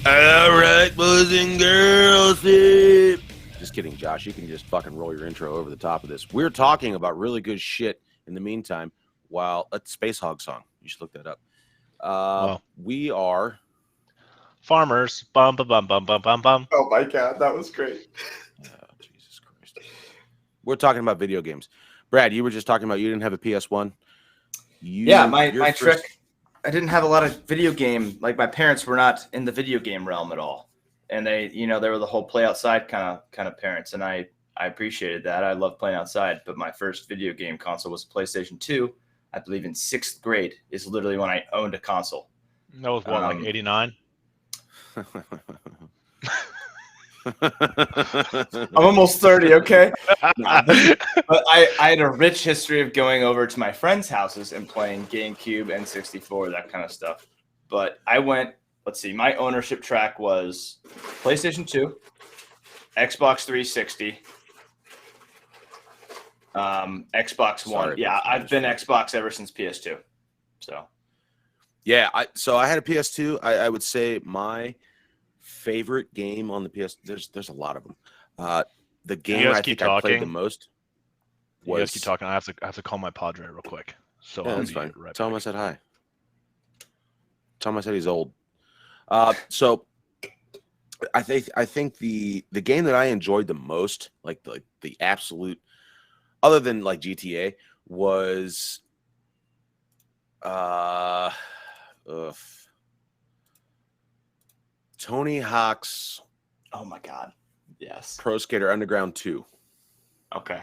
All right, boys and girls. Just kidding, Josh. You can just fucking roll your intro over the top of this. We're talking about really good shit in the meantime. While a Space Hog song, you should look that up. We are farmers. Bum bum bum bum bum bum bum. Oh my god, that was great. Oh, Jesus Christ. We're talking about video games. Brad, you were just talking about you didn't have a PS1. My trick. I didn't have a lot of video game. Like, my parents were not in the video game realm at all, and they were the whole play outside kind of parents, and I appreciated that. I love playing outside, but my first video game console was a PlayStation 2. I believe in 6th grade is literally when I owned a console. That was what, like 89? I'm almost 30, okay? But I had a rich history of going over to my friends' houses and playing GameCube, N64, that kind of stuff. But I went, let's see, my ownership track was PlayStation 2, Xbox 360, Xbox One. Yeah, I've been Xbox ever since PS2. So, yeah, I had a PS2. I would say my favorite game on the PS. There's a lot of them. The game I think I played the most was. You guys keep talking. I have to call my padre real quick. So yeah, that's fine. Right Tell him I said hi. Tell him I said he's old. So I think the game that I enjoyed the most, like the absolute, other than like GTA, was Tony Hawk's. Oh my god, yes. Pro Skater Underground 2. Okay.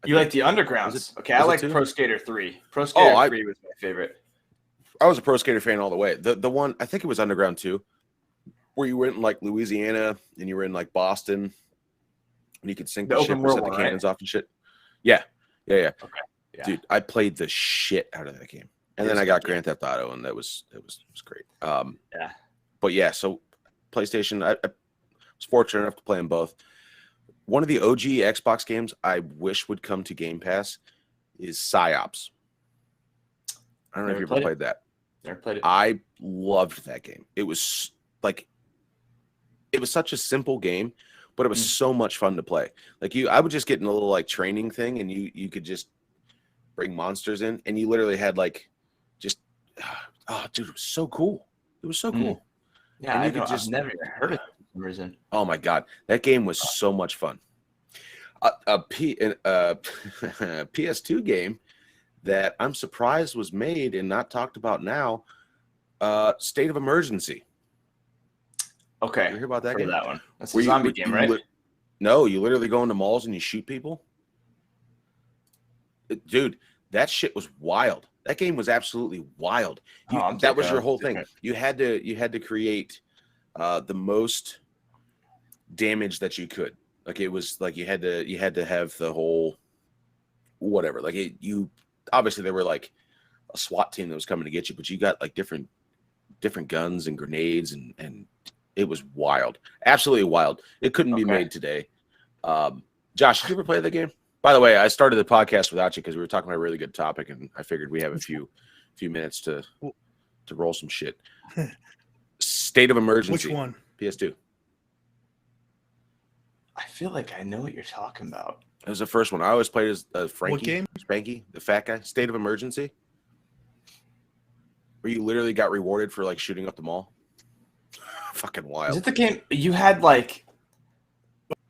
You like the Undergrounds? Okay, I like Pro Skater 3. Pro Skater 3 was my favorite. I was a Pro Skater fan all the way. The one, I think it was Underground 2, where you went in like Louisiana and you were in like Boston and you could sink the ship or set the cannons off and shit. Yeah. Okay. Yeah. Dude, I played the shit out of that game. And then I got Grand Theft Auto, and it was great. Yeah. But yeah, so PlayStation, I was fortunate enough to play them both. One of the OG Xbox games I wish would come to Game Pass is PsyOps. I don't know if you ever played that. Never played it. I loved that game. It was such a simple game, but it was so much fun to play. Like I would just get in a little like training thing, and you could just bring monsters in, and you literally had like just dude, it was so cool. It was so cool. Yeah, I've never even heard of it for some reason. Oh my god, that game was so much fun. A PS2 game that I'm surprised was made and not talked about now. State of Emergency. Okay, you hear about that game? That one. That's a zombie game, right? No, you literally go into malls and you shoot people. Dude, that shit was wild. That game was absolutely wild. That was your whole thing. You had to create the most damage that you could. Like it was like you had to have the whole whatever. Like you obviously there were like a SWAT team that was coming to get you, but you got like different guns and grenades and it was wild. Absolutely wild. It couldn't be made today. Josh, did you ever play the game? By the way, I started the podcast without you because we were talking about a really good topic, and I figured we have a few minutes to roll some shit. State of Emergency. Which one? PS2. I feel like I know what you're talking about. It was the first one. I always played as Frankie. What game? Spanky, the fat guy. State of Emergency. Where you literally got rewarded for like shooting up the mall. Fucking wild. Is it the game you had like?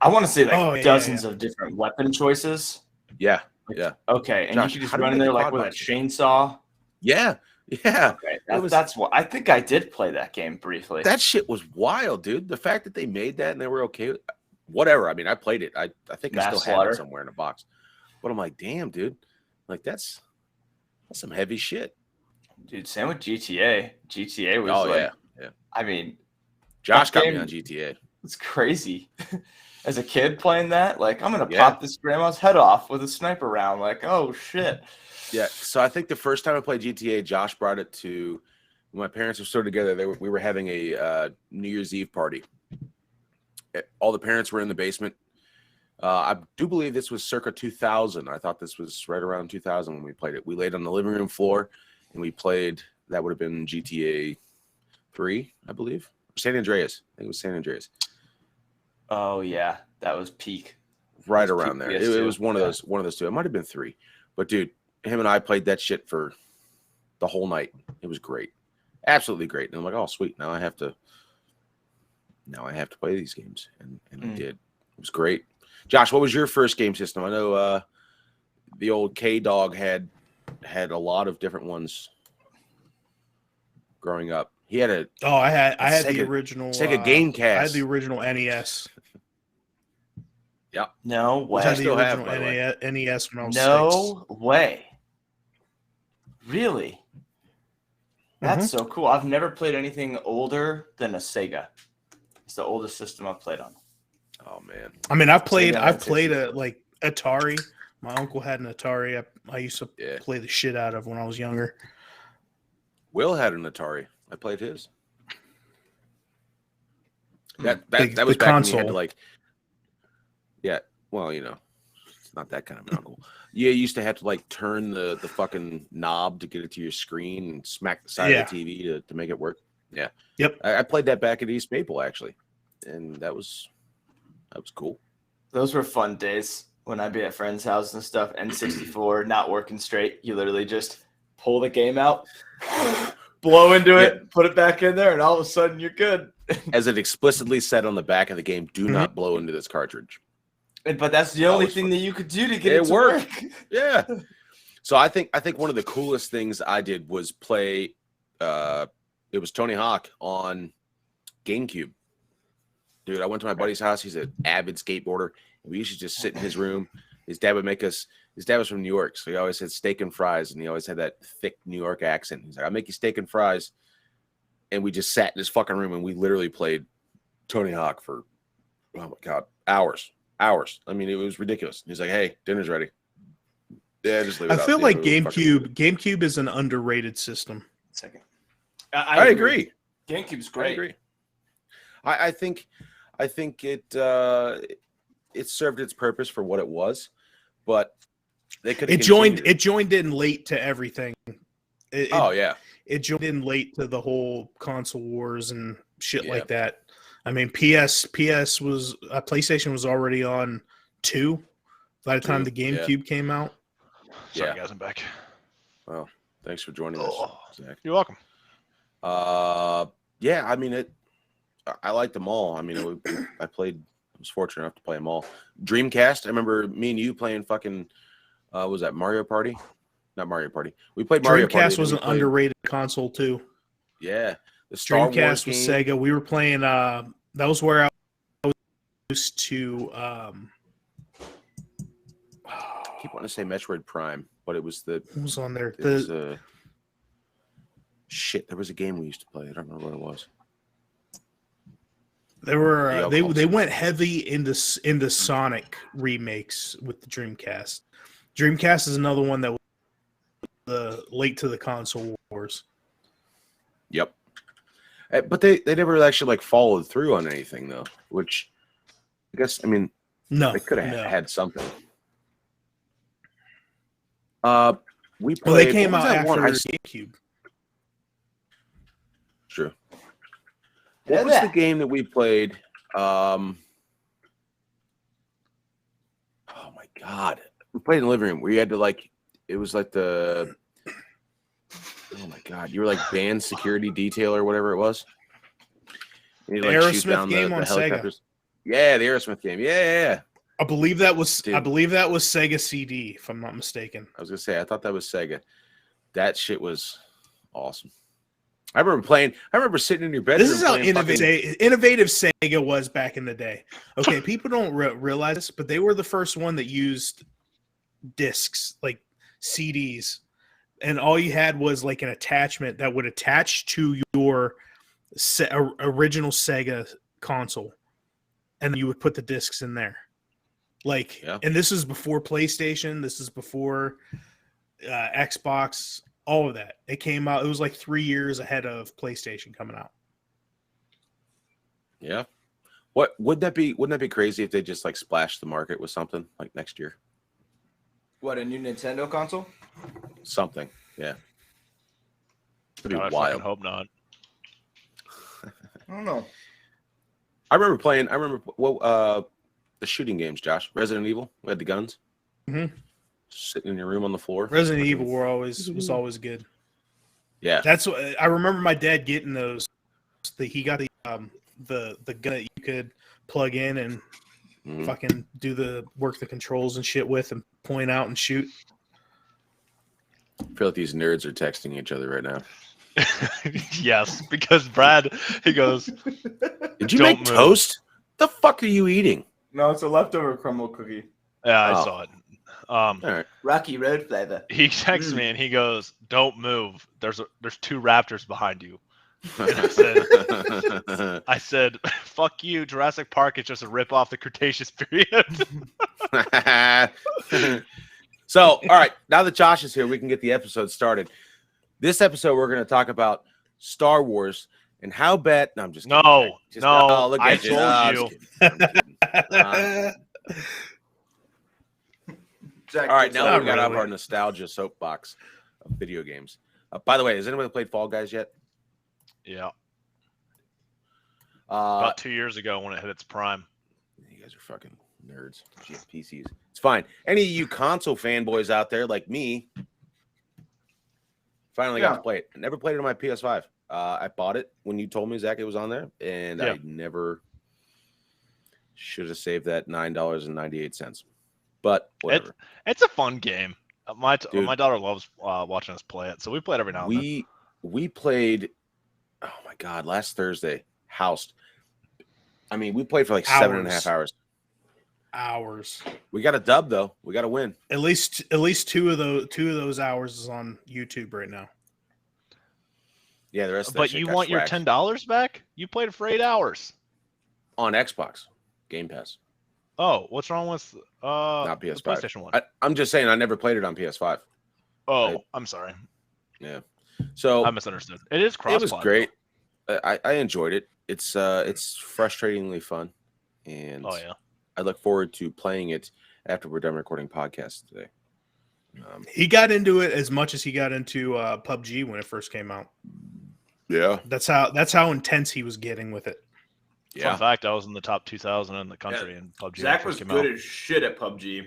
I want to say like dozens of different weapon choices. Yeah, like, yeah. Okay, and Josh, you could just run in there like with a chainsaw. Yeah. Okay, that's what I think. I did play that game briefly. That shit was wild, dude. The fact that they made that and they were okay with whatever. I mean, I played it. I think I still have it somewhere in a box. But I'm like, damn, dude. Like that's some heavy shit. Dude, same with GTA. GTA was yeah. I mean, Josh got me on GTA. It's crazy. As a kid playing that, like I'm gonna pop this grandma's head off with a sniper round. Like, oh shit. Yeah. So I think the first time I played GTA, Josh brought it to when my parents were still together. We were having a New Year's Eve party. All the parents were in the basement. I do believe this was circa 2000. I thought this was right around 2000 when we played it. We laid on the living room floor and we played. That would have been GTA 3, I believe. San Andreas. I think it was San Andreas. Oh yeah, that was peak. Right around there. It was one of those two. It might have been 3. But dude, him and I played that shit for the whole night. It was great. Absolutely great. And I'm like, oh sweet. Now I have to play these games. And I did. It was great. Josh, what was your first game system? I know the old K-Dog had a lot of different ones growing up. He had I had the original Sega Gamecast. I had the original NES. Yeah. No way. I still have NES when I was 6. No way. Really? That's so cool. I've never played anything older than a Sega. It's the oldest system I've played on. Oh man. I mean, I've played a like Atari. My uncle had an Atari. I used to play the shit out of when I was younger. Will had an Atari. I played his. That was back when you had to like. Yeah, well, it's not that kind of an uncle. Yeah, you used to have to like turn the fucking knob to get it to your screen and smack the side of the TV to make it work. Yeah. Yep. I played that back at East Maple actually, and that was cool. Those were fun days when I'd be at friends' houses and stuff. N64 not working straight. You literally just pull the game out, blow into it, put it back in there, and all of a sudden you're good. As it explicitly said on the back of the game, do not blow into this cartridge. But that's the only thing that you could do to get it to work. Yeah. So I think one of the coolest things I did was play. It was Tony Hawk on GameCube. Dude, I went to my buddy's house. He's an avid skateboarder. And we used to just sit in his room. His dad would make us. His dad was from New York, so he always had steak and fries, and he always had that thick New York accent. He's like, "I'll make you steak and fries," and we just sat in his fucking room and we literally played Tony Hawk for, oh my god, hours. I mean, it was ridiculous. He's like, "Hey, dinner's ready." Yeah, just leave it. I feel like GameCube is an underrated system. Second, I agree. GameCube's great. I agree. I think it served its purpose for what it was, but they could. It joined in late to everything. It joined in late to the whole console wars and shit like that. I mean, PlayStation was already on 2 by the time the GameCube came out. Sorry, guys, I'm back. Well, thanks for joining us, Zach. You're welcome. Yeah, I mean I liked them all. I mean, I was fortunate enough to play them all. Dreamcast. I remember me and you playing fucking. Was that Mario Party? Not Mario Party. We played Mario Party. Dreamcast was an underrated console too. Yeah. The Star Dreamcast Wars was game. Sega. We were playing. That was where I was used to. I keep wanting to say Metroid Prime, but it was the. What was on there? Shit, there was a game we used to play. I don't remember what it was. They were they went heavy into Sonic remakes with the Dreamcast. Dreamcast is another one that was late to the console wars. Yep. But they never actually like followed through on anything though, which I guess they could have had something. We played. Well, they came out after GameCube. True. What was the game that we played? Oh my god, we played in the living room where you had to it was like the. Oh my god, you were like band security detail or whatever it was. The Aerosmith game on Sega. Yeah, the Aerosmith game. Yeah. I believe that was Sega CD, if I'm not mistaken. I was gonna say I thought that was Sega. That shit was awesome. I remember sitting in your bedroom. This is how innovative Sega was back in the day. Okay, people don't realize this, but they were the first one that used discs, like CDs, and all you had was like an attachment that would attach to your original Sega console, and then you would put the discs in there. And this is before PlayStation. This is before Xbox. All of that. It came out. It was like 3 years ahead of PlayStation coming out. Yeah. Wouldn't that be crazy if they just like splashed the market with something like next year? What, a new Nintendo console? Something. Yeah. I hope not. I don't know. I remember the shooting games, Josh. Resident Evil. We had the guns. Mm-hmm. Sitting in your room on the floor. Resident Evil was always good. Yeah. That's what I remember my dad getting those. He got the gun that you could plug in and fucking work the controls and shit with and point out and shoot. I feel like these nerds are texting each other right now. Yes, because Brad, he goes, "Did you make toast? The fuck are you eating?" No, it's a leftover crumble cookie. Yeah, I saw it. All right. Rocky Road flavor. He texts me and he goes, "Don't move. There's 2 raptors behind you." And I said, "Fuck you. Jurassic Park is just a rip off the Cretaceous period." So, all right, now that Josh is here, we can get the episode started. This episode, we're going to talk about Star Wars and how bad. No, I'm just kidding. Look at I told you. All right, now we got out of our nostalgia soapbox of video games. By the way, has anybody played Fall Guys yet? Yeah. About 2 years ago when it hit its prime. You guys are fucking nerds. PCs. It's fine. Any of you console fanboys out there like me finally got to play it. I never played it on my PS5. I bought it when you told me, Zach, it was on there, and I never should have saved that $9.98. But whatever. It's a fun game. My daughter loves watching us play it, so we play it every now and then. We played, oh my God, last Thursday, Housed. I mean, we played for like 7.5 hours. Hours. We got a dub though. We got a win. At least 2 of those hours is on YouTube right now. Yeah, the rest of that But you want your $10 back? You played it for 8 hours. On Xbox Game Pass. Oh, what's wrong with not PS5? the PlayStation 1? I'm just saying I never played it on PS5. Oh, I'm sorry. Yeah. So I misunderstood. It is cross. It was great. I enjoyed it. It's frustratingly fun. And I look forward to playing it after we're done recording podcasts today. He got into it as much as he got into PUBG when it first came out. Yeah. That's how intense he was getting with it. Yeah. Fun fact, I was in the top 2,000 in the country in PUBG. Zach was good as shit at PUBG.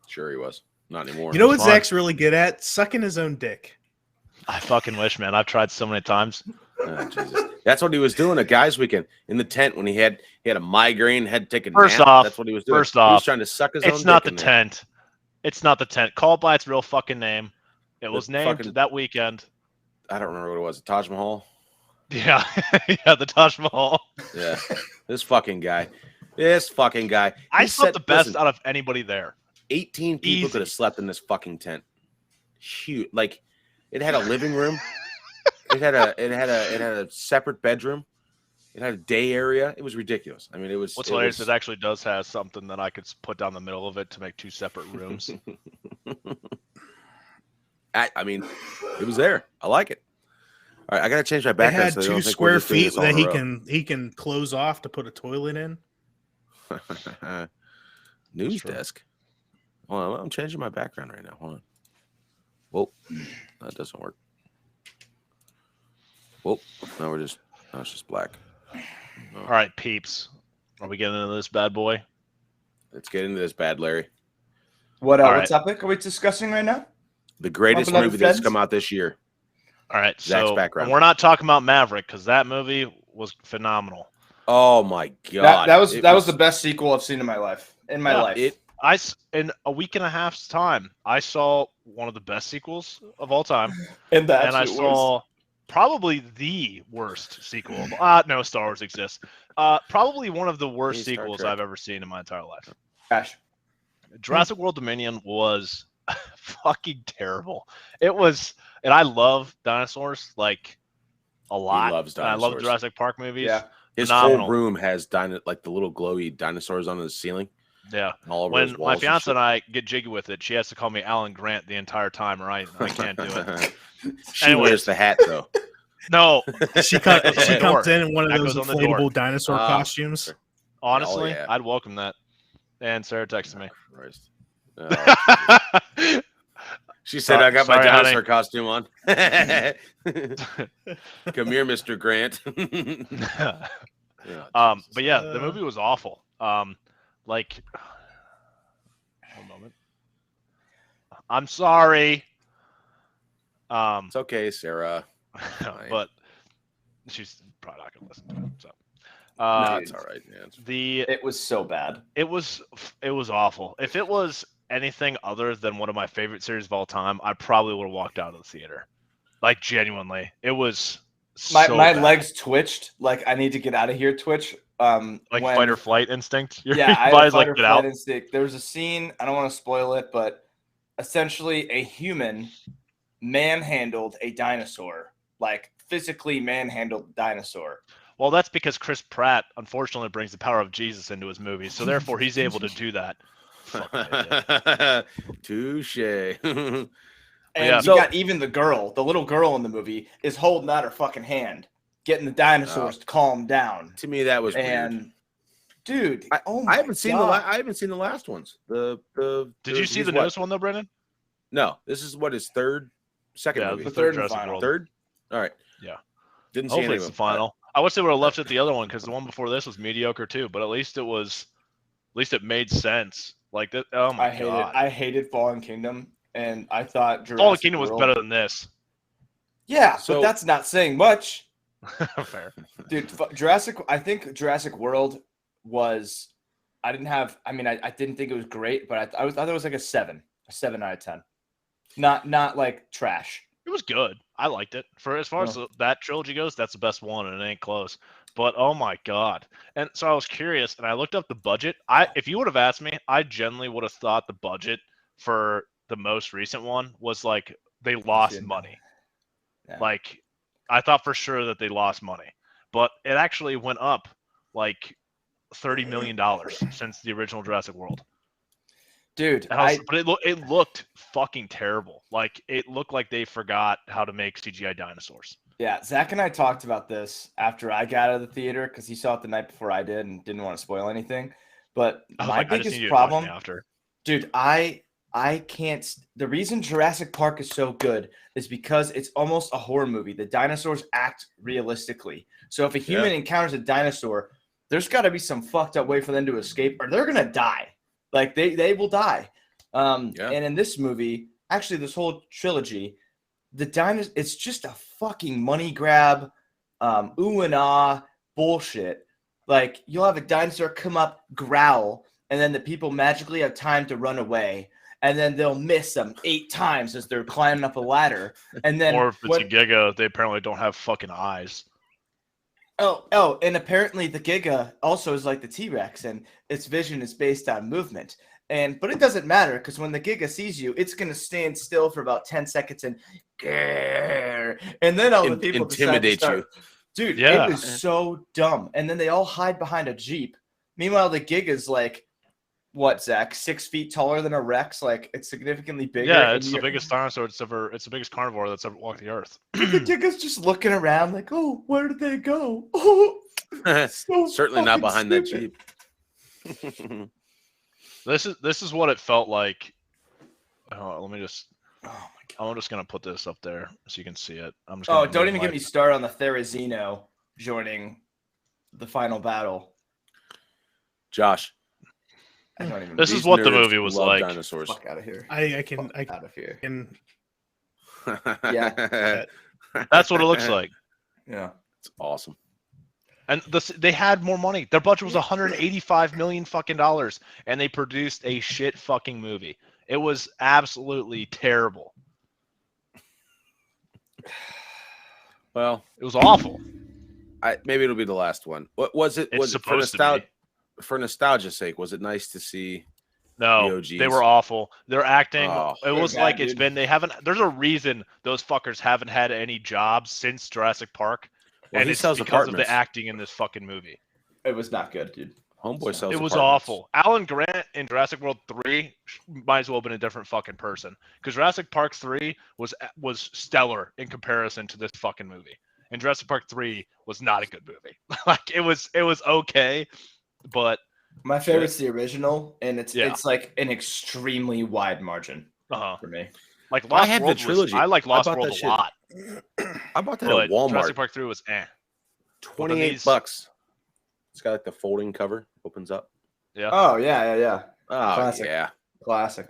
Sure he was. Not anymore. You know what Zach's really good at? Sucking his own dick. I fucking wish, man. I've tried so many times. Oh, Jesus. That's what he was doing at Guys Weekend in the tent when he had a migraine, had to take a First nap. off, that's what he was doing. First off, he was trying to suck his own dick. It's not the tent. It's not the tent. Call it by its real fucking name. It was named that weekend. I don't remember what it was. Taj Mahal? Yeah. Yeah, the Taj Mahal. Yeah. This fucking guy. I slept the best out of anybody there. 18 people could have slept in this fucking tent. Shoot. Like, it had a living room. It had a separate bedroom. It had a day area. It was ridiculous. I mean, it was. What's hilarious? It actually does have something that I could put down the middle of it to make 2 separate rooms. I mean, it was there. I like it. All right, I gotta change my background. It had 2 square feet that he can close off to put a toilet in. News desk. Hold on, I'm changing my background right now. Hold on. Whoa, that doesn't work. Whoa, no, it's just black. Oh. All right, peeps. Are we getting into this bad boy? Let's get into this bad Larry. What topic are we discussing right now? The greatest movie that's come out this year. All right, Zach's so background. We're not talking about Maverick because that movie was phenomenal. Oh my God, that was the best sequel I've seen in my life. In a week and a half's time, I saw one of the best sequels of all time, and I saw probably the worst sequel. No, Star Wars exists. Probably one of the worst sequels I've ever seen in my entire life. Gosh. Jurassic World Dominion was fucking terrible. It was, and I love dinosaurs like a lot. He loves dinosaurs. I love Jurassic Park movies. Yeah, his phenomenal. whole room has like the little glowy dinosaurs on the ceiling. Yeah. All over when my fiance and I get jiggy with it, she has to call me Alan Grant the entire time, or I can't do it. She wears the hat though. No, she comes in one of those inflatable dinosaur costumes. Honestly, I'd welcome that. And Sarah texted me. She said, "I got my dinosaur honey. costume on." Come here, Mr. Grant. But yeah, the movie was awful. Like, one moment. I'm sorry. It's okay, Sarah. But she's probably not gonna listen to it. So, no, it's all right, man. It was so bad. It was awful. If it was anything other than one of my favorite series of all time, I probably would have walked out of the theater. Like, genuinely, it was. My bad. legs twitched. Like, I need to get out of here. Twitch. Like fight or flight instinct. Yeah, I had fight or flight instinct. There was a scene. I don't want to spoil it, but essentially, a human manhandled a dinosaur. Like, physically manhandled a dinosaur. Well, that's because Chris Pratt, unfortunately, brings the power of Jesus into his movies, so therefore he's able to do that. Touche. And you got even the little girl in the movie is holding out her fucking hand, getting the dinosaurs to calm down. To me, that was weird. Dude, I haven't seen the last ones. Did you see the newest one though, Brendan? No, this is his second movie. The third and final. Third. All right. Yeah. Didn't see Hopefully it's the final. I wish they would have left it the other one because the one before this was mediocre too. But at least it made sense. Like that. Oh my god. I hated Fallen Kingdom, and I thought Fallen Kingdom was better than this. Yeah, but that's not saying much. Fair. Dude, I think Jurassic World was. I didn't think it was great, but I thought it was like a 7 out of 10. Not like trash. It was good. I liked it. For as far as that trilogy goes, that's the best one, and it ain't close. But oh my god! And so I was curious, and I looked up the budget. If you would have asked me, I generally would have thought the budget for the most recent one was like they lost money. Yeah. Like I thought for sure that they lost money, but it actually went up like $30 million since the original Jurassic World. Dude, but it looked fucking terrible. Like it looked like they forgot how to make CGI dinosaurs. Yeah, Zach and I talked about this after I got out of the theater because he saw it the night before I did and didn't want to spoil anything. But my biggest problem, dude, I can't. The reason Jurassic Park is so good is because it's almost a horror movie. The dinosaurs act realistically. So if a human encounters a dinosaur, there's got to be some fucked up way for them to escape, or they're gonna die. Like they will die. And in this movie, actually, this whole trilogy, it's just a fucking money grab, ooh and ah bullshit. Like you'll have a dinosaur come up, growl, and then the people magically have time to run away, and then they'll miss them 8 times as they're climbing up a ladder. And then, or if it's a Giga, they apparently don't have fucking eyes. Oh, and apparently the Giga also is like the T-Rex, and its vision is based on movement. But it doesn't matter because when the Giga sees you, it's gonna stand still for about 10 seconds and then all the people intimidate you. Dude, it was so dumb. And then they all hide behind a Jeep. Meanwhile, the Giga's like, what, Zach? 6 feet taller than a Rex. Like it's significantly bigger. Yeah, it's the biggest dinosaur. It's the biggest carnivore that's ever walked the earth. The Giga's just looking around like, oh, where did they go? So certainly not behind stupid. That Jeep. This is what it felt like. Let me just. Oh my god! I'm just gonna put this up there so you can see it. Don't even get me started on the Therizino joining the final battle. Josh. I don't even. This is what the movie was like. Dinosaurs. Fuck out of here. I can out of here. Yeah. That's what it looks like. Yeah. It's awesome. And they had more money. Their budget was $185 million fucking dollars, and they produced a shit fucking movie. It was absolutely terrible. Well, it was awful. Maybe it'll be the last one. What was it? Was it for nostalgia's sake? Was it nice to see? No, they were awful. Their acting, it was like it's been. They haven't. There's a reason those fuckers haven't had any jobs since Jurassic Park. Well, and it's because of the acting in this fucking movie. It was not good, dude. Homeboy sells. It was awful. Alan Grant in Jurassic World 3 might as well have been a different fucking person because Jurassic Park 3 was stellar in comparison to this fucking movie. And Jurassic Park 3 was not a good movie. Like it was okay, but my favorite's the original, and it's like an extremely wide margin for me. Like Lost I have World the trilogy. I like Lost bought World that a shit. lot. I bought that But at Walmart. Jurassic Park 3 was $28. It's got like the folding cover, opens up. Yeah. Oh yeah. Oh Classic. yeah. Classic.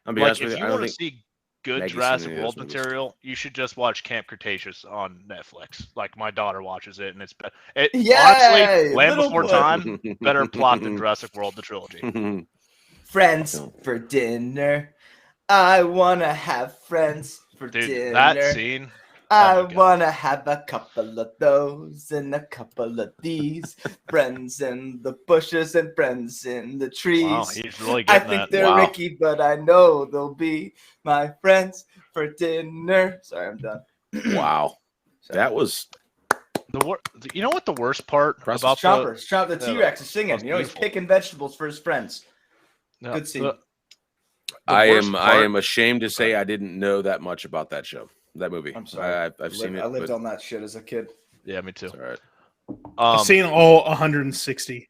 I'll be Like honest with if you, you I don't want to think see good Maggie's seen Jurassic any of World those movies. material, you should just watch Camp Cretaceous on Netflix. Like my daughter watches it, and it's better. Honestly, Land Little Before boy. Time, better plot than Jurassic World the trilogy. Friends for dinner. I wanna have friends for Dude, dinner. that scene. I Oh my God. wanna have a couple of those and a couple of these. Friends in the bushes and friends in the trees. Wow, he's really I getting think that. they're Wow. Ricky, but I know they'll be my friends for dinner. Sorry, I'm done. Wow. That was You know what the worst part Impressive. about Chomper, the Yeah, T-Rex is that singing. was You know, he's beautiful. picking vegetables for his friends. Yeah, Good scene. the I worst am part- ashamed to say I didn't know that much about that movie. I'm sorry. I've seen it. I lived but on that shit as a kid. Yeah, me too. it's all right. I've seen all 160.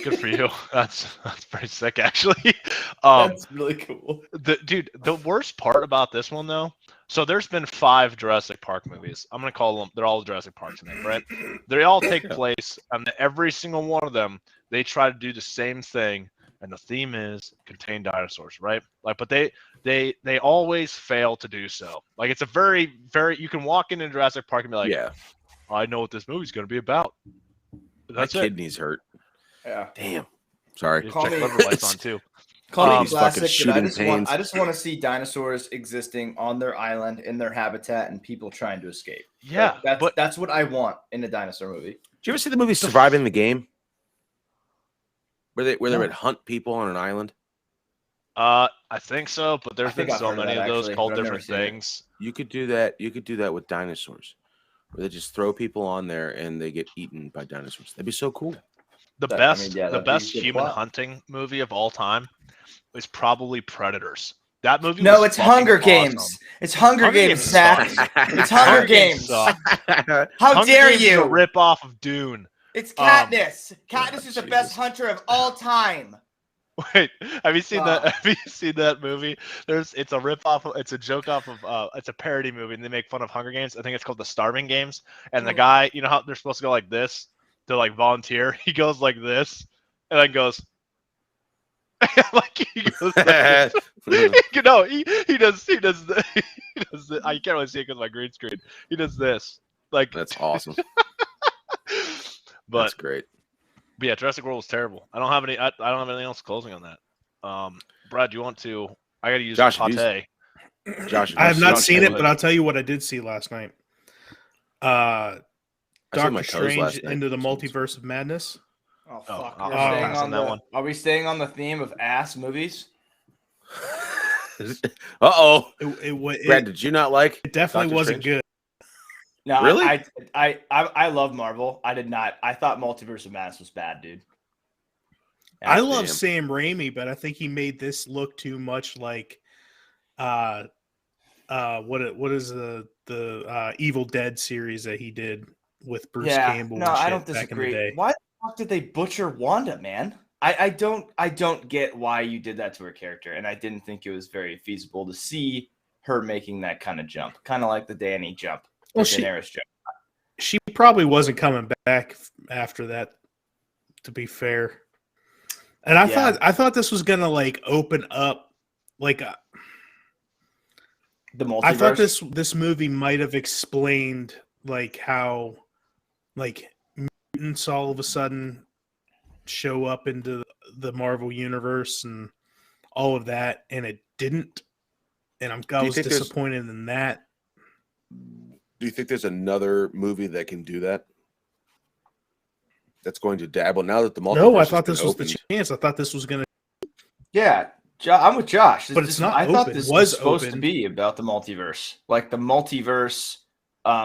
Good for you. That's pretty sick, actually. That's really cool. The worst part about this one though. So there's been 5 Jurassic Park movies. I'm gonna call them. They're all Jurassic Parks, right? They all take place, and every single one of them, they try to do the same thing, and the theme is contain dinosaurs, right? Like, but they always fail to do so. Like, it's a very you can walk into Jurassic Park and be like, Yeah. I know what this movie's gonna be about. My That's it. kidneys hurt. Yeah. Damn. Sorry. Just Call check me- liver lights on too. Call me These fucking classic, but shooting pains. I just want to see dinosaurs existing on their island in their habitat and people trying to escape. Yeah, Like, that's what I want in a dinosaur movie. Did you ever see the movie Surviving the Game? Where they would hunt people on an island? I think so, but there's been think I've so heard of many that, of those actually, called but I've never different seen it. things. You could do that. You could do that with dinosaurs. Where they just throw people on there and they get eaten by dinosaurs. That'd be so cool. The That- I best, mean, yeah, the that'd be a best good human plot. hunting movie of all time is probably Predators. That movie. No, was it's fucking Hunger awesome. Games. It's Hunger Games, Zach. sucks. It's Hunger Games. suck. How Hunger dare Games is you? a rip off of Dune. It's Katniss. Katniss is the best Jesus. hunter of all time. Wait, have you seen that? Wow. Have you seen that movie? It's a rip off. It's a joke off of. It's a parody movie, and they make fun of Hunger Games. I think it's called The Starving Games. And the guy, you know how they're supposed to go like this to like volunteer. He goes like this, and then goes. Like he goes. Like, you know, he does. He does. He does. This. I can't really see it because of my green screen. He does this. Like That's awesome. But That's great. But yeah, Jurassic World was terrible. I don't have any. I don't have anything else closing on that. Brad, do you want to? I got to use Josh, pate. Josh, I have not Josh, seen go it, but ahead. I'll tell you what I did see last night. I saw my Doctor toes Strange last night. Into the Multiverse of Madness. Oh Oh, fuck! I'll We're pass staying on on that the. one. Are we staying on the theme of ass movies? Uh-oh. It Brad, did you not like definitely Doctor wasn't Strange? good. No, Really? I love Marvel. I did not. I thought Multiverse of Madness was bad, dude. I love damn. Sam Raimi, but I think he made this look too much like what is the Evil Dead series that he did with Bruce Campbell no, and shit I don't back in the disagree. day. Why the fuck did they butcher Wanda, man? I don't get why you did that to her character, and I didn't think it was very feasible to see her making that kind of jump, kind of like the Dany jump, Well, the Daenerys jump. She probably wasn't coming back after that, to be fair. And I thought this was gonna like open up like The multiverse. I thought this movie might have explained like how like mutants all of a sudden show up into the Marvel universe and all of that, and it didn't. And I was disappointed in that. Do you think there's another movie that can do that? That's going to dabble now that the multiverse No, I has thought been this was opened. the chance. I thought this was gonna. Yeah, I'm with Josh. But it's not I thought open. this Was was supposed to open. be about the multiverse, like the multiverse,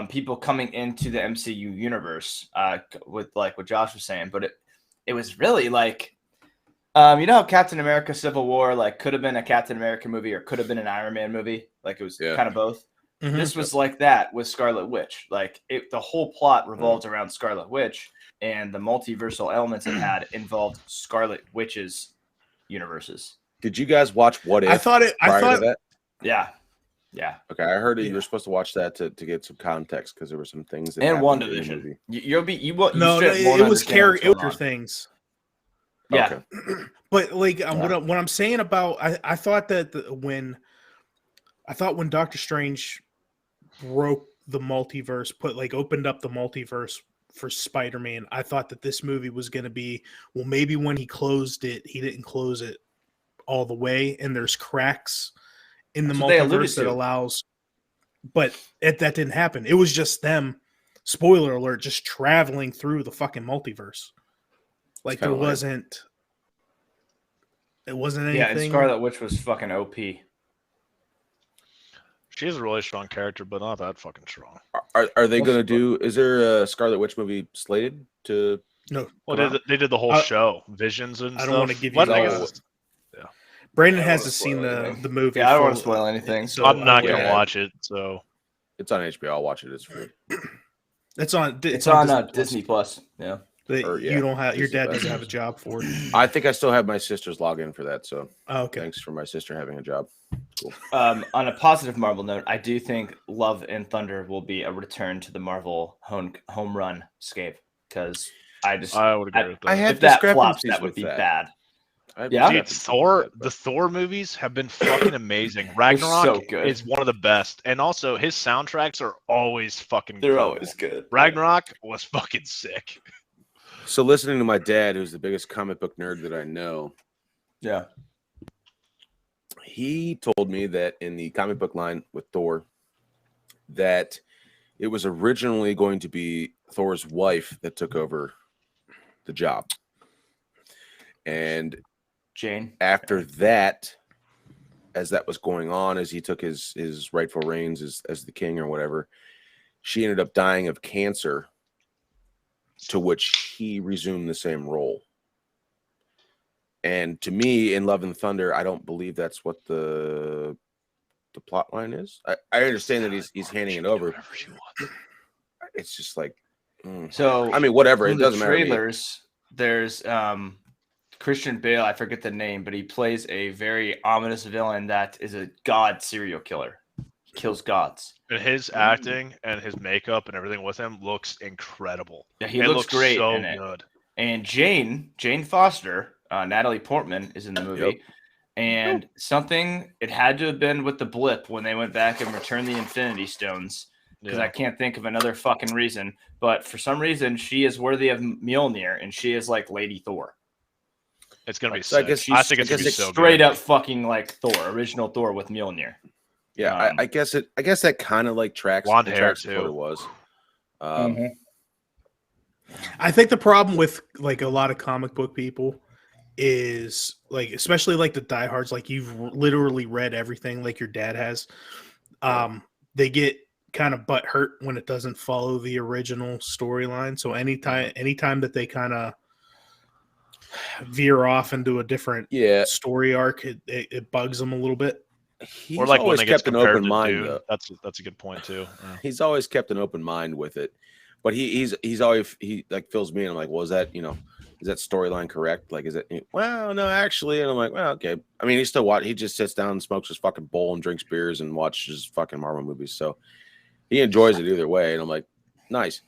people coming into the MCU universe, with like what Josh was saying. But it was really like, you know, how Captain America: Civil War like could have been a Captain America movie or could have been an Iron Man movie. Like it was kind of both. Mhm. This was like that with Scarlet Witch. Like the whole plot revolves around Scarlet Witch, and the multiversal elements it had involved Scarlet Witch's universes. Did you guys watch What If? I thought to that? Yeah. Yeah. Okay, I heard that you were supposed to watch that to get some context because there were some things that and WandaVision. It was character things. Yeah, okay. But like what I'm saying about I thought that when Doctor Strange broke the multiverse, opened up the multiverse for Spider-Man, I thought that this movie was going to be, well, maybe when he closed it, he didn't close it all the way, and there's cracks in the multiverse that allows, but that didn't happen. It was just them, spoiler alert, just traveling through the fucking multiverse. Like it wasn't anything. Yeah, and Scarlet Witch was fucking OP. She's a really strong character, but not that fucking strong. Are they going to do? Is there a Scarlet Witch movie slated to? No. Well, they did the whole show, Visions and stuff. I don't want to give you. Yeah. Brandon hasn't seen the movie. Yeah, I don't want to spoil anything. So I'm not going to watch it. So it's on HBO. I'll watch it. It's free. It's on Disney Plus. Yeah. You don't have your dad doesn't have a job for it. I think I still have my sister's login for that. So okay. Thanks for my sister having a job. Cool. On a positive Marvel note, I do think Love and Thunder will be a return to the Marvel home run scape because I would agree with that. I have if that flops, that would be bad. Yeah, dude, the Thor movies have been fucking amazing. Ragnarok is one of the best, and also his soundtracks are always fucking. They're always good. Ragnarok was fucking sick. So listening to my dad, who's the biggest comic book nerd that I know, he told me that in the comic book line with Thor, that it was originally going to be Thor's wife that took over the job, and Jane. After that, as that was going on, as he took his rightful reins as the king or whatever, she ended up dying of cancer. To which he resumed the same role. And to me, in Love and Thunder, I don't believe that's what the plot line is. I understand that he's handing it over. It's just like, so. I mean, whatever. It doesn't matter. Trailers, there's Christian Bale. I forget the name, but he plays a very ominous villain that is a god serial killer. He kills gods. And his acting and his makeup and everything with him looks incredible. Yeah, he looks great so in it. Good. And Jane Foster, Natalie Portman is in the movie. Yep. And it had to have been with the blip when they went back and returned the Infinity Stones. Because I can't think of another fucking reason. But for some reason, she is worthy of Mjolnir, and she is like Lady Thor. It's going to be sick. I think it's going to be so straight up fucking like Thor, original Thor with Mjolnir. Yeah, I guess that kind of like tracks. Blonde hair too. What it was. I think the problem with like a lot of comic book people is like, especially like the diehards, like you've literally read everything, like your dad has. They get kind of butthurt when it doesn't follow the original storyline. So anytime that they kind of veer off into a different story arc, it bugs them a little bit. He's or like always kept an open mind. That's a good point too. Yeah. He's always kept an open mind with it, but he's always like fills me, and I'm like, well, is that storyline correct? Like, is it? Well, no, actually, and I'm like, well, okay. I mean, he just sits down and smokes his fucking bowl and drinks beers and watches fucking Marvel movies, so he enjoys it either way. And I'm like, nice,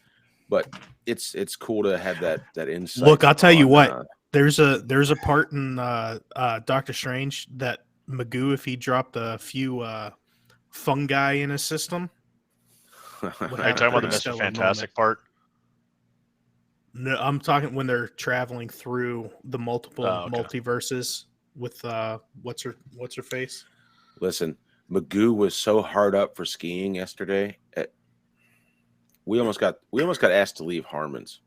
but it's cool to have that insight. Look, I'll tell you what. There's a part in Doctor Strange that Magoo, if he dropped a few fungi in his system. Are you talking about the Mr. Fantastic part? No, I'm talking when they're traveling through the multiple multiverses with what's her face? Listen, Magoo was so hard up for skiing yesterday. We almost got asked to leave Harmon's.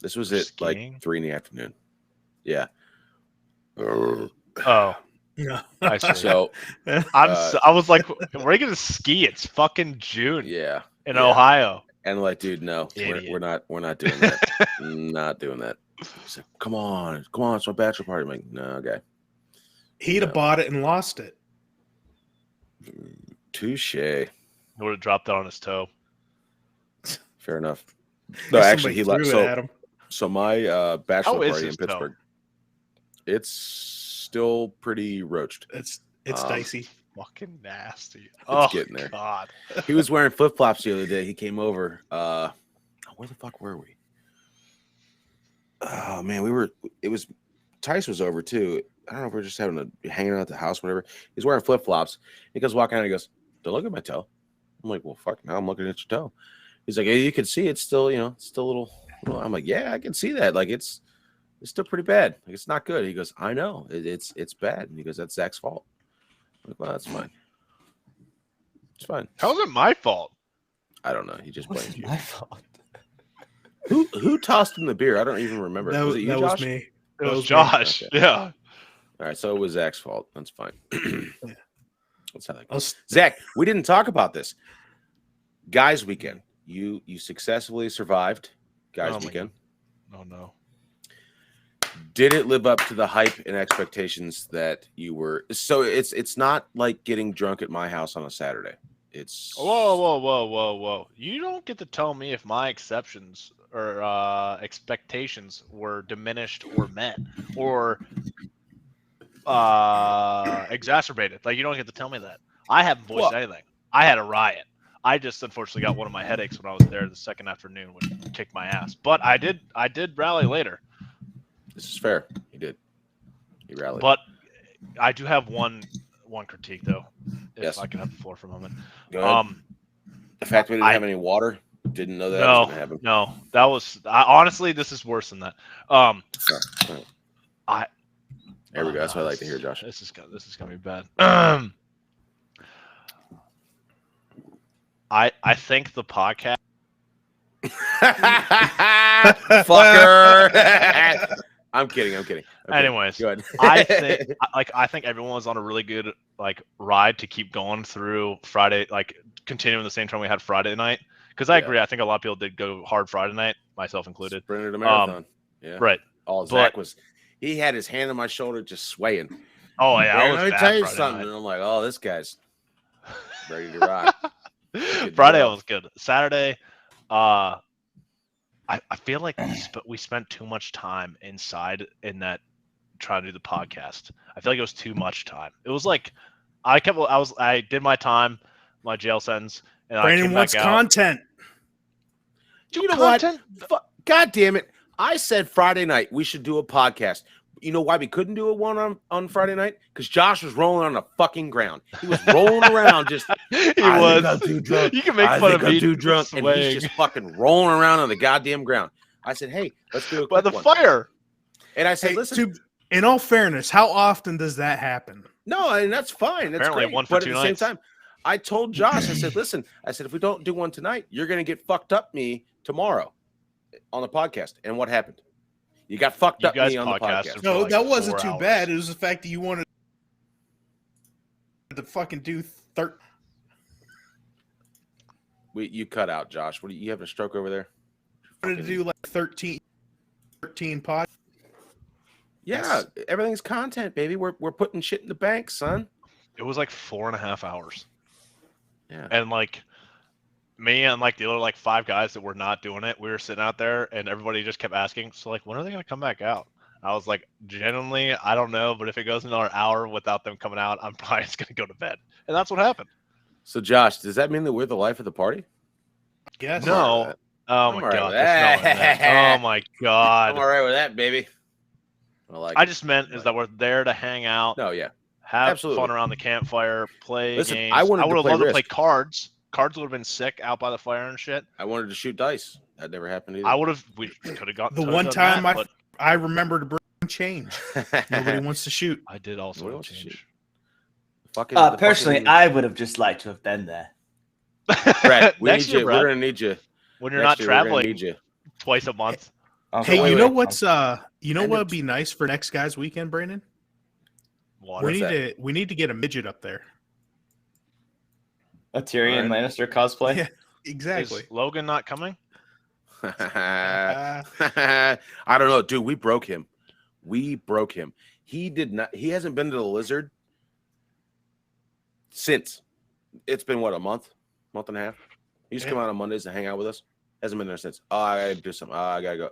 This was at like 3 p.m. Yeah. Oh, yeah. I see. So I was like, we're gonna ski. It's fucking June. Yeah. In Ohio. And like, dude, no, we're not doing that. Not doing that. He's like, come on, it's my bachelor party. I'm like, no, okay. He'd have bought it and lost it. Touche. He would have dropped that on his toe. Fair enough. No, actually, he left. So my bachelor party in Pittsburgh. Toe? It's still pretty roached. It's dicey. Fucking nasty. It's getting there. God. He was wearing flip flops the other day. He came over. Where the fuck were we? Oh man, Tice was over too. I don't know if we are just hanging out at the house, whatever. He's wearing flip flops. He goes walking out. He goes, "Don't look at my toe." I'm like, "Well, fuck. Now I'm looking at your toe." He's like, "Hey, you can see it's still, it's still a little." I'm like, "Yeah, I can see that. Like it's still pretty bad. Like it's not good." He goes, "I know it's bad." And he goes, "That's Zach's fault." I'm like, "Well, that's fine. It's fine." How's it my fault? I don't know. He just blamed you. My fault. Who tossed him the beer? I don't even remember. Was it you, that Josh? was me. It was Josh. Okay. Yeah. All right, so it was Zach's fault. That's fine. That's how that goes. I'll- Zach, we didn't talk about this. Guys Weekend. You successfully survived Guys Oh my Weekend. Oh no. Did it live up to the hype and expectations that you were? So it's not like getting drunk at my house on a Saturday. It's Whoa. You don't get to tell me if my exceptions or expectations were diminished or met or exacerbated. Like, you don't get to tell me that. I haven't voiced anything. I had a riot. I just unfortunately got one of my headaches when I was there the second afternoon, which kicked my ass. But I did rally later. This is fair. He did. He rallied. But I do have one critique though. If Yes. I can have the floor for a moment. Go ahead. The fact we didn't have any water, didn't know that was going to happen. No, that was honestly, this is worse than that. Right. There we go. That's what I like to hear, Josh. This is gonna be bad. I think the podcast. Fucker. I'm kidding. Okay. Anyways, go ahead. I think everyone was on a really good ride to keep going through Friday, continuing the same time we had Friday night. Because I agree, I think a lot of people did go hard Friday night, myself included. Sprinted a marathon. Yeah. Right. Zach he had his hand on my shoulder just swaying. Oh yeah, let me tell you something. And I'm like, oh, this guy's ready to rock. Friday was good. Saturday, I feel like we spent too much time inside in that trying to do the podcast. I feel like it was too much time. It was like I did my time, my jail sentence, and Brandon I came wants back out. content. You know what? God damn it. I said Friday night we should do a podcast. You know why we couldn't do one on Friday night? Because Josh was rolling on the fucking ground. He was rolling around just. He was. I'm too drunk. You can make fun of me. Too drunk, and he's just fucking rolling around on the goddamn ground. I said, "Hey, let's do it by the fire." And I said, "Listen." In all fairness, how often does that happen? No, and that's fine. That's Apparently great. one for but 2 at the nights. same time, I told Josh, I said, "Listen, if we don't do one tonight, you're gonna get fucked up me tomorrow on the podcast." And what happened? You got fucked up me on the podcast. No, that wasn't too bad. It was the fact that you wanted to fucking do You cut out, Josh. What you having a stroke over there? wanted to do 13 podcasts. Yeah, everything's content, baby. We're putting shit in the bank, son. It was 4.5 hours. Yeah. And me and the other 5 guys that were not doing it, we were sitting out there and everybody just kept asking, so when are they gonna come back out? I was like, genuinely, I don't know, but if it goes another hour without them coming out, I'm probably just gonna go to bed. And that's what happened. So Josh, does that mean that we're the life of the party? Yes. No. Oh my all right god. with That's not what I meant. Oh my I'm god. all right with that, baby. I just meant is that we're there to hang out, No, yeah. have Absolutely. fun around the campfire, play Listen, games. I wanted would to have play loved to play Risk. cards. Cards would have been sick out by the fire and shit. I wanted to shoot dice. That never happened either. I would have. We could have gotten The one time that, but I remember to bring change. Nobody wants to shoot. I did also Nobody wants to change. Personally, I would have just liked to have been there. Brad, we Next need year, you. Brad, We're gonna need you. when you're Next not year, we're gonna traveling need you. twice a month. Hey, wait, you know wait. what's what would be nice for next guys weekend, Brandon? Water. We need to get a midget up there. A Tyrion Lannister cosplay. Yeah, exactly. Is Logan not coming? I don't know, dude. We broke him. He did not. He hasn't been to the Lizard since. It's been what, a month and a half. He used to come out on Mondays and hang out with us. Hasn't been there since. Oh, I gotta do something. Oh, I gotta go.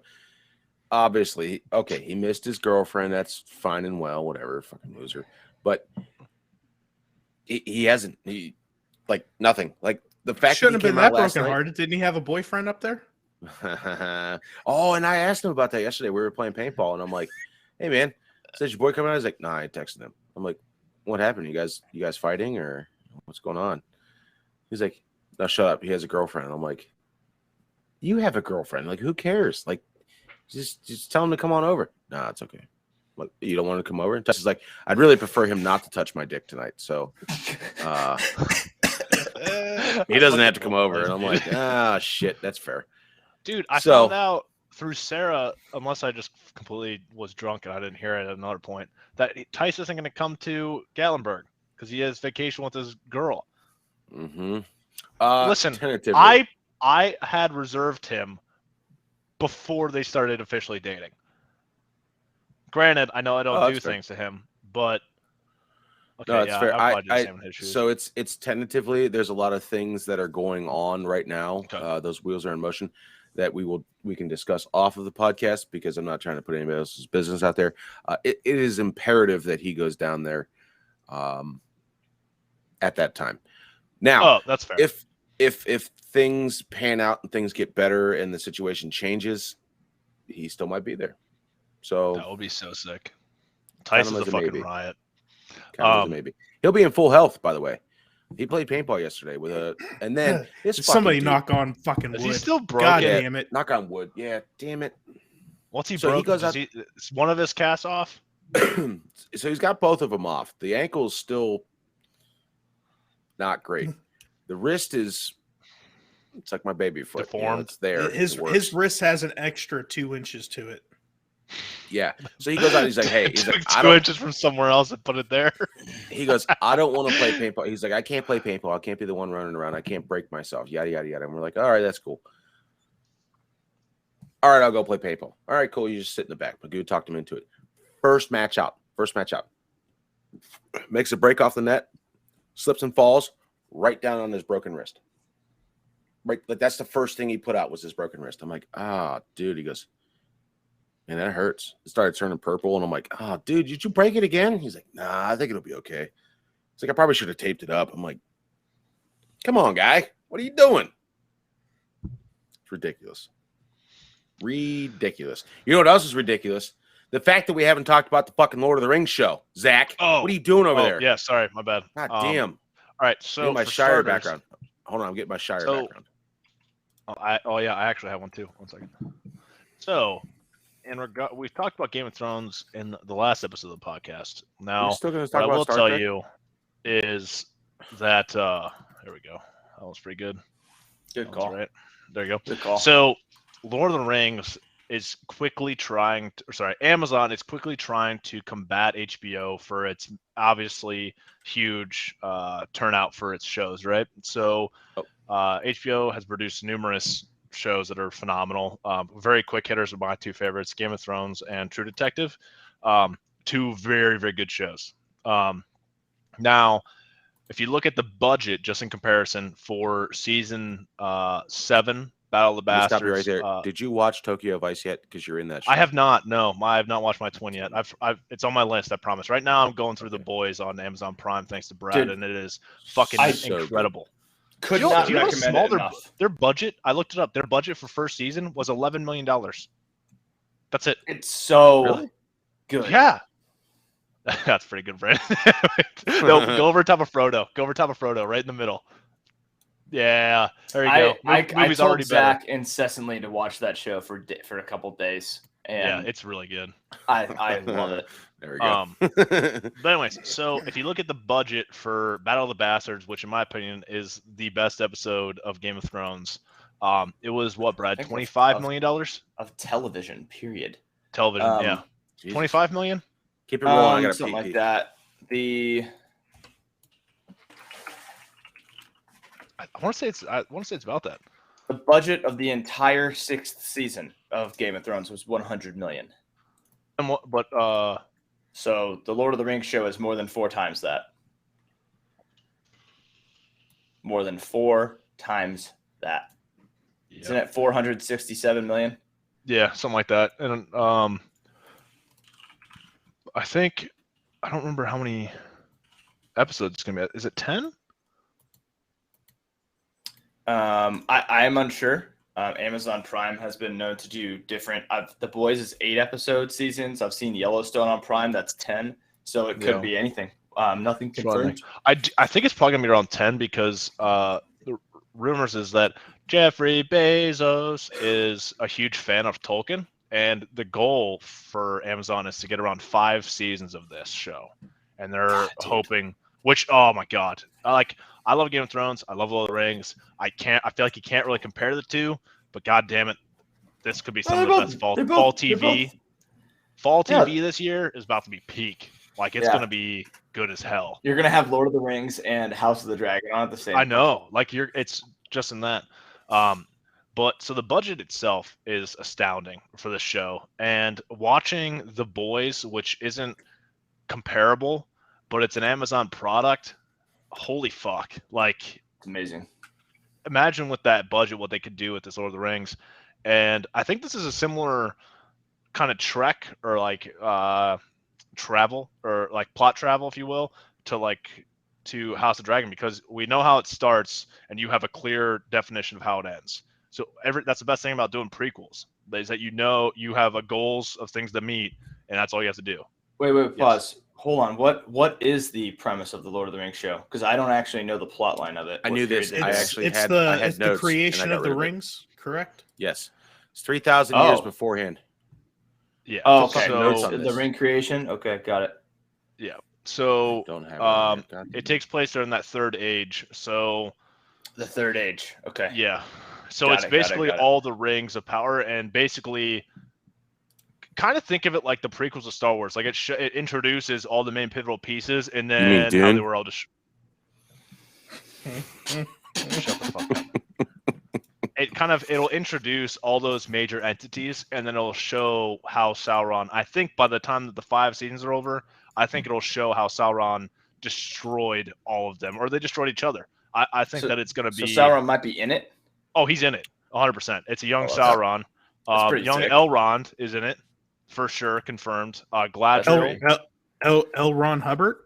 obviously, okay, he missed his girlfriend. That's fine and well, whatever, fucking loser. But he hasn't, like nothing. Like the fact Shouldn't that have been that brokenhearted. Didn't he have a boyfriend up there? Oh, and I asked him about that yesterday. We were playing paintball, and I'm like, "Hey, man, is your boy coming out?" He's like, "Nah, I texted him." I'm like, "What happened? You guys fighting or what's going on?" He's like, "No, shut up. He has a girlfriend." I'm like, "You have a girlfriend? Like, who cares? Like, just tell him to come on over." Nah, it's okay. Like, you don't want to come over? And Tess is like, "I'd really prefer him not to touch my dick tonight." So, he doesn't have to come over. And I'm like, shit, that's fair. Dude, I found out through Sarah, unless I just completely was drunk and I didn't hear it at another point, that Tice isn't going to come to Gatlinburg because he has vacation with his girl. Mm-hmm. Listen, tentatively. I had reserved him before they started officially dating. Granted, I know I don't do things to him, but okay, no, it's fair. So it's tentatively. There's a lot of things that are going on right now. Okay. Those wheels are in motion that we can discuss off of the podcast because I'm not trying to put anybody else's business out there. It is imperative that he goes down there at that time. Now, that's fair. If things pan out and things get better and the situation changes, he still might be there. So that would be so sick. Tice is a fucking riot. Maybe he'll be in full health. By the way, he played paintball yesterday and then somebody knock on fucking wood. Is he still broken? God damn it! Knock on wood. Yeah, damn it. What's he broke? Is one of his casts off? So he's got both of them off. The ankle's still not great. The wrist it's like my baby foot. Deformed. It's there. His wrist has an extra 2 inches to it. Yeah. So he goes out. He's like, "Hey, he's like, 2 inches from somewhere else and put it there." He goes, "I don't want to play paintball." He's like, "I can't play paintball. I can't be the one running around. I can't break myself." Yada yada yada. And we're like, "All right, that's cool. All right, I'll go play paintball. All right, cool. You just sit in the back." But Magoo talked him into it. First match out. Makes a break off the net, slips and falls right down on his broken wrist. Right, like that's the first thing he put out was his broken wrist. I'm like, dude. He goes, "Man, that hurts." It started turning purple, and I'm like, dude, did you break it again?" He's like, "Nah, I think it'll be okay." It's like, "I probably should have taped it up." I'm like, "Come on, guy. What are you doing?" It's ridiculous. Ridiculous. You know what else is ridiculous? The fact that we haven't talked about the fucking Lord of the Rings show. Zach, what are you doing over there? Yeah, sorry, my bad. God damn. All right, so my Shire background. Hold on, I'm getting my Shire background. I actually have one too. 1 second. So, we've talked about Game of Thrones in the last episode of the podcast. Now, what I will tell you is that here we go. That was pretty good. Good call. Right. There you go. Good call. So, Lord of the Rings is quickly Amazon is quickly trying to combat HBO for its obviously huge turnout for its shows, right? So HBO has produced numerous shows that are phenomenal. Very quick hitters are my two favorites, Game of Thrones and True Detective. Two very, very good shows. Now, if you look at the budget, just in comparison for season 7, Battle of the Bastards. Stop you right there. Did you watch Tokyo Vice yet? Because you're in that show. I have not. No, I have not watched my twin yet. It's on my list. I promise. Right now, I'm going through The Boys on Amazon Prime, thanks to Brad, and it is fucking incredible. Could not recommend it enough. Their budget, I looked it up. Their budget for first season was $11 million. That's it. It's so good. Yeah. That's pretty good, Brad. Go over top of Frodo. Go over top of Frodo, right in the middle. Yeah, there you go. I told Zach incessantly to watch that show for a couple days. And yeah, it's really good. I love it. There we go. But anyways, so if you look at the budget for Battle of the Bastards, which in my opinion is the best episode of Game of Thrones, it was what, Brad? $25 million of television. Period. Television, yeah. Jesus. $25 million. Keep it rolling. I got something like that. I want to say it's about that. The budget of the entire 6th season of Game of Thrones was $100 million. So the Lord of the Rings show is more than 4 times that. More than 4 times that. Yep. Isn't it $467 million? Yeah, something like that. And I don't remember how many episodes it's gonna be. Is it 10? I'm unsure. Amazon Prime has been known to do different. The Boys is 8 episode seasons. I've seen Yellowstone on Prime. That's 10. So it could be anything. Nothing confirmed. I think it's probably gonna be around 10 because the rumors is that Jeffrey Bezos is a huge fan of Tolkien, and the goal for Amazon is to get around 5 seasons of this show, and they're hoping. Which, oh my god, I love Game of Thrones. I love Lord of the Rings. I feel like you can't really compare the two, but god damn it, this could be some of the best fall TV. Fall TV this year is about to be peak. Like it's gonna be good as hell. You're gonna have Lord of the Rings and House of the Dragon on at the same time. I know. Like it's just in that. But so the budget itself is astounding for this show. And watching The Boys, which isn't comparable, but it's an Amazon product, holy fuck. Like it's amazing. Imagine with that budget what they could do with this Lord of the Rings. And I think this is a similar kind of trek or like travel or like plot travel, if you will, to House of Dragon, because we know how it starts and you have a clear definition of how it ends. So that's the best thing about doing prequels, is that you have a goals of things to meet, and that's all you have to do. Wait, pause. Hold on. What is the premise of the Lord of the Rings show? Because I don't actually know the plot line of it. I knew this. I had it's notes, the creation of the rings, correct? Yes. It's 3,000 years beforehand. Yeah. Oh, okay. So the ring creation. Okay, got it. Yeah. So it takes place during that third age. So the third age. Okay. Yeah. So it's basically all the rings of power, and basically kind of think of it like the prequels of Star Wars. Like it introduces all the main pivotal pieces, and then how they were all just shut the fuck up. It'll introduce all those major entities, and then it'll show how Sauron, I think by the time that the 5 seasons are over, I think it'll show how Sauron destroyed all of them, or they destroyed each other. I think that it's going to be... So Sauron might be in it? Oh, he's in it, 100%. It's a young Sauron. Young sick. Elrond is in it, for sure, confirmed. Galadriel. L. Ron Hubbard?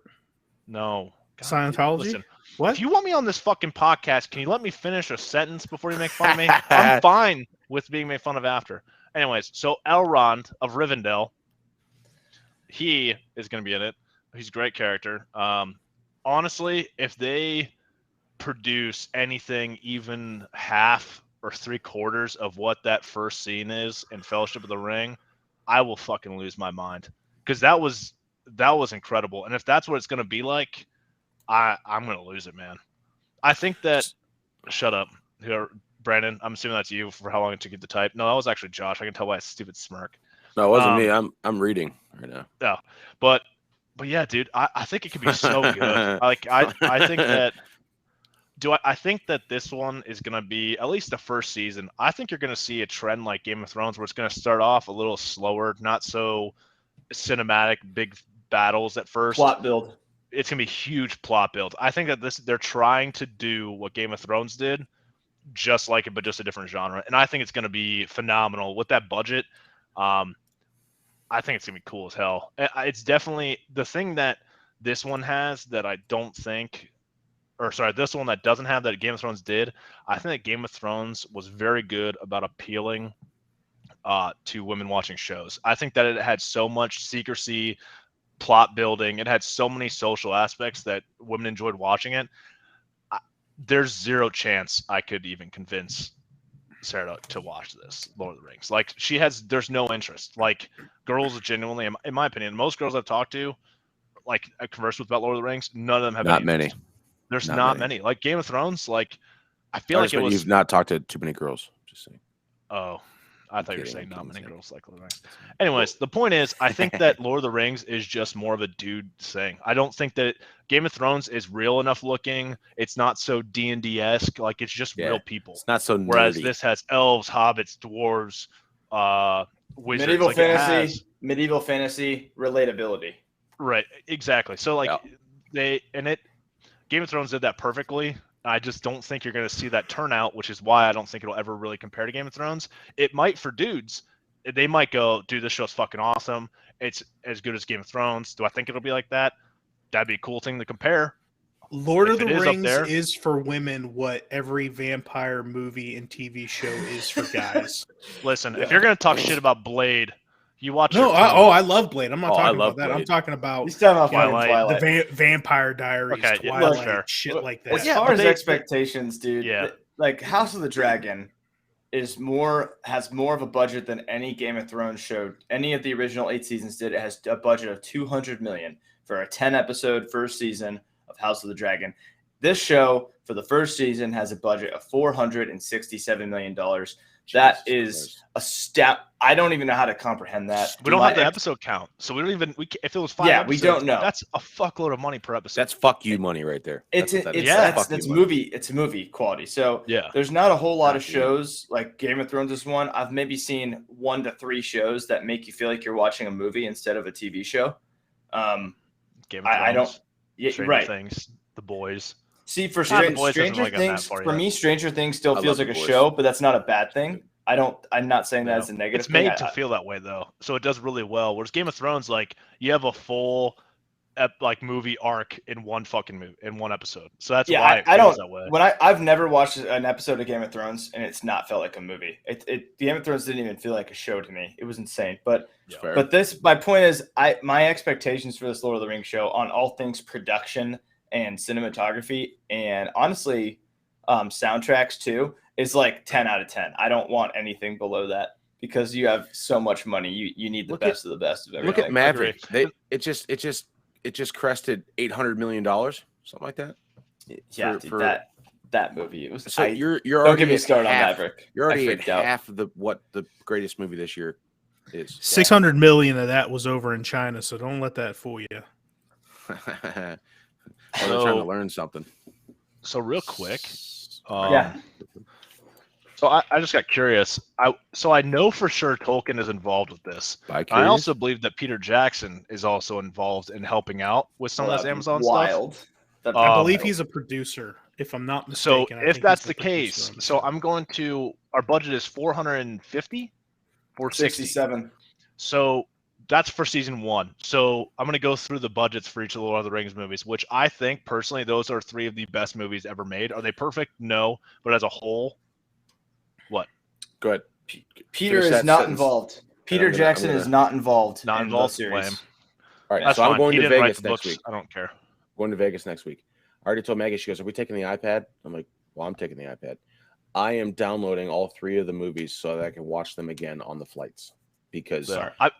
No. God, Scientology? Listen, what? If you want me on this fucking podcast, can you let me finish a sentence before you make fun of me? I'm fine with being made fun of after. Anyways, so Elrond of Rivendell, he is going to be in it. He's a great character. Honestly, if they produce anything even half or 3/4 of what that first scene is in Fellowship of the Ring, I will fucking lose my mind, because that was incredible. And if that's what it's going to be like, I'm going to lose it, man. I think that... Shut up. Here, Brandon, I'm assuming that's you for how long it took you to type. No, that was actually Josh. I can tell by his stupid smirk. No, it wasn't me. I'm reading right now. Yeah, but yeah, dude, I think it could be so good. Like I think that... I think that this one is going to be, at least the first season, I think you're going to see a trend like Game of Thrones, where it's going to start off a little slower, not so cinematic, big battles at first. Plot build. It's going to be huge plot build. I think that they're trying to do what Game of Thrones did, just like it, but just a different genre. And I think it's going to be phenomenal with that budget. I think it's going to be cool as hell. It's definitely the thing that this one has that I don't think... this one that doesn't have that Game of Thrones did. I think that Game of Thrones was very good about appealing to women watching shows. I think that it had so much secrecy, plot building. It had so many social aspects that women enjoyed watching it. There's zero chance I could even convince Sarah to watch this Lord of the Rings. Like there's no interest. Like girls genuinely, in my opinion, most girls I've talked to, like I conversed with about Lord of the Rings, none of them have not any many. interest. There's not many. Like Game of Thrones, like I feel like it was... You've not talked to too many girls. Just saying. Oh, I thought you were saying not many girls like Lord of the Rings. Anyways, the point is, I think that Lord of the Rings is just more of a dude thing. I don't think that Game of Thrones is real enough looking. It's not so D&D-esque. Like it's just real people. It's not so nerdy. Whereas this has elves, hobbits, dwarves, wizards. Medieval fantasy relatability. Right. Exactly. So Game of Thrones did that perfectly. I just don't think you're going to see that turnout, which is why I don't think it'll ever really compare to Game of Thrones. It might for dudes, they might go, dude, this show's fucking awesome. It's as good as Game of Thrones. Do I think it'll be like that? That'd be a cool thing to compare. Lord of the Rings is for women what every vampire movie and TV show is for guys. Listen, if you're gonna talk shit about Blade, you watch. No, I love Blade. I'm not talking about that. Blade. I'm talking about Twilight. The Vampire Diaries, Okay, Twilight, shit like that. As far as expectations, dude, like House of the Dragon has more of a budget than any Game of Thrones show. Any of the original 8 seasons did. It has a budget of $200 million for a 10-episode first season of House of the Dragon. This show for the first season has a budget of $467 million. That is a step. I don't even know how to comprehend that. We don't have the episode count, so we don't even. If it was 5 episodes, we don't know. That's a fuckload of money per episode. That's fuck you money right there. It's movie quality. So there's not a whole lot of shows like Game of Thrones is one. I've maybe seen 1 to 3 shows that make you feel like you're watching a movie instead of a TV show. Game of Thrones, I don't. Yeah, Stranger Things, The Boys. See, for Stranger Things, for me, Stranger Things still feels like a show, but that's not a bad thing. I'm not saying that as a negative thing. It's made to feel that way, though, so it does really well. Whereas Game of Thrones, like, you have a full movie arc in one fucking movie, in one episode. So that's why it feels that way. I've never watched an episode of Game of Thrones, and it's not felt like a movie. Game of Thrones didn't even feel like a show to me. It was insane. But my point is, my expectations for this Lord of the Rings show on all things production and cinematography, and honestly, soundtracks too, is like 10 out of 10. I don't want anything below that because you have so much money. You need the best of the best of everything. Look at Maverick. It just crested $800 million, something like that. Yeah, that movie. It was. So you're don't already get me started on Maverick. You're already at half of what the greatest movie this year is. 600 million of that was over in China, so don't let that fool you. They're trying to learn something. So real quick, So I just got curious. I know for sure Tolkien is involved with this. I also believe that Peter Jackson is also involved in helping out with some of this Amazon stuff. I believe he's a producer, if I'm not mistaken. So if that's the case, so I'm going to. Our budget is 450, 467. So that's for season 1. So I'm going to go through the budgets for each of the Lord of the Rings movies, which I think personally those are 3 of the best movies ever made. Are they perfect? No, but as a whole. What? Go ahead. Peter is not involved. Peter Jackson is not involved. Not involved. Series. All right, that's so fine. I'm going to Vegas next week. I don't care. Going to Vegas next week. I already told Maggie. She goes, "Are we taking the iPad?" I'm like, "Well, I'm taking the iPad." I am downloading all 3 of the movies so that I can watch them again on the flights because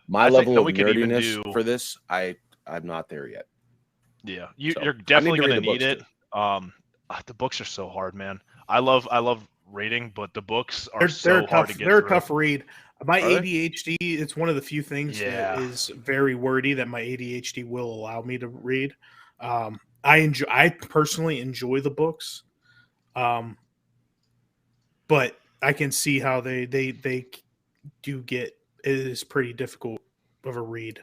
my level of nerdiness for this, I'm not there yet. Yeah, you're definitely going to need it. The books are so hard, man. I love reading, but the books are so hard to get they're through. A tough read. My ADHD, it's one of the few things that is very wordy that my ADHD will allow me to read. I personally enjoy the books, but I can see how they do get it is pretty difficult of a read.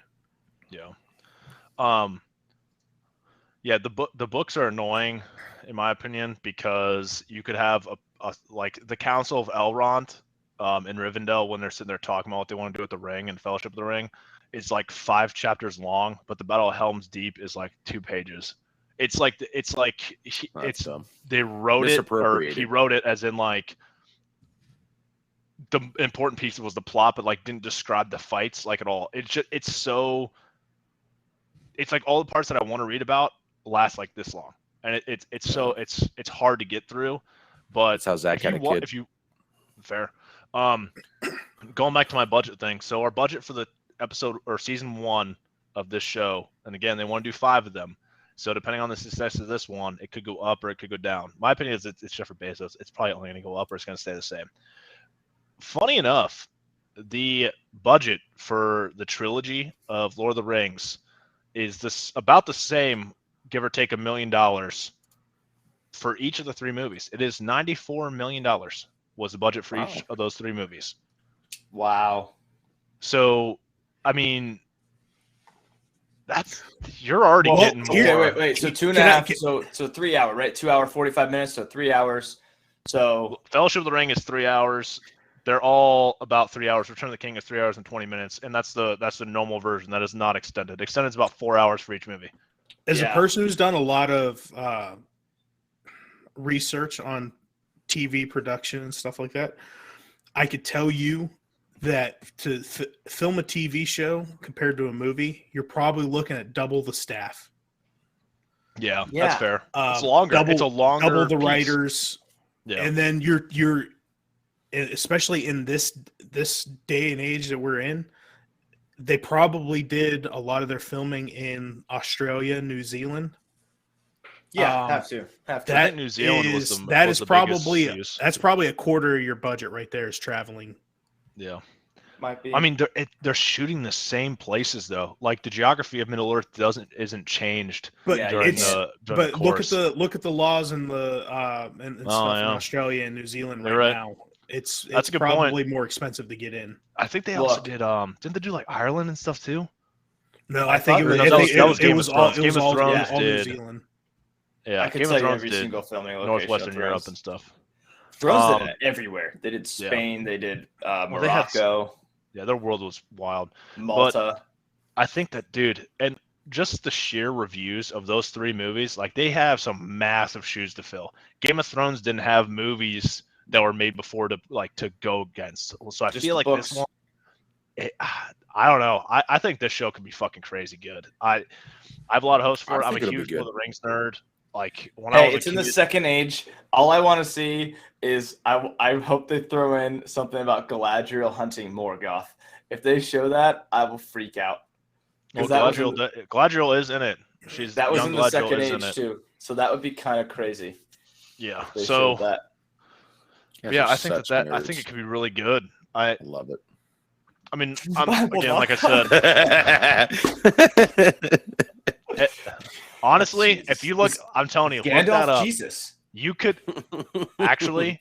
Yeah. The books are annoying in my opinion because you could have a like the Council of Elrond in Rivendell when they're sitting there talking about what they want to do with the ring and Fellowship of the Ring. It's like 5 chapters long, but the Battle of Helm's Deep is like 2 pages. They wrote it, or he wrote it as in like the important piece was the plot, but like didn't describe the fights like at all. It's like all the parts that I want to read about last like this long, and it's hard to get through. But that's how Zach had a kid. Fair. Going back to my budget thing. So our budget for the episode or season 1 of this show, and again, they want to do 5 of them. So depending on the success of this one, it could go up or it could go down. My opinion is it's Jeffrey Bezos. It's probably only going to go up or it's going to stay the same. Funny enough, the budget for the trilogy of Lord of the Rings is about the same, give or take $1 million for each of the 3 movies. It is $94 million was the budget for each of those 3 movies. Wow. So, I mean, you're already getting more. Wait. So 2.5. So 3 hour, right? 2 hour 45 minutes. So 3 hours. So Fellowship of the Ring is 3 hours. They're all about 3 hours. Return of the King is 3 hours and 20 minutes, and that's the normal version. That is not extended. Extended is about 4 hours for each movie. As a person who's done a lot of research on TV production and stuff like that, I could tell you that to film a TV show compared to a movie, you're probably looking at double the staff. Yeah. That's fair. It's longer. It's a longer double the piece. Writers. Yeah. And then you're especially in this day and age that we're in, they probably did a lot of their filming in Australia, New Zealand. Yeah, have to. I think New Zealand that's probably a quarter of your budget right there is traveling. Yeah. Might be. I mean, they're shooting the same places though. Like the geography of Middle Earth isn't changed. But during the course. look at the laws in the and stuff in Australia and New Zealand right now. It's That's a good probably point. more expensive to get in. I think they also did. Didn't they do like Ireland and stuff too? No, I think it was all New Zealand. Yeah, I could tell you every single filming location. Northwestern Europe and stuff. Thrones did it everywhere. They did Spain. They did Morocco. Their world was wild. Malta. But I think that, dude, and just the sheer reviews of those 3 movies, like they have some massive shoes to fill. Game of Thrones didn't have movies that were made before to go against. So I feel like this one, I don't know. I think this show could be fucking crazy good. I have a lot of hopes for it. I'm a huge Lord of the Rings nerd. Like when I was it's in the second age. All I want to see is I hope they throw in something about Galadriel hunting Morgoth. If they show that, I will freak out. Well, Galadriel is in it. That was in the second age too. So that would be kind of crazy. Yeah. So that. Yeah, I think I think it could be really good. I love it. I mean, like I said, honestly, if you look, I'm telling you, Gandalf, look that up. Jesus. You could actually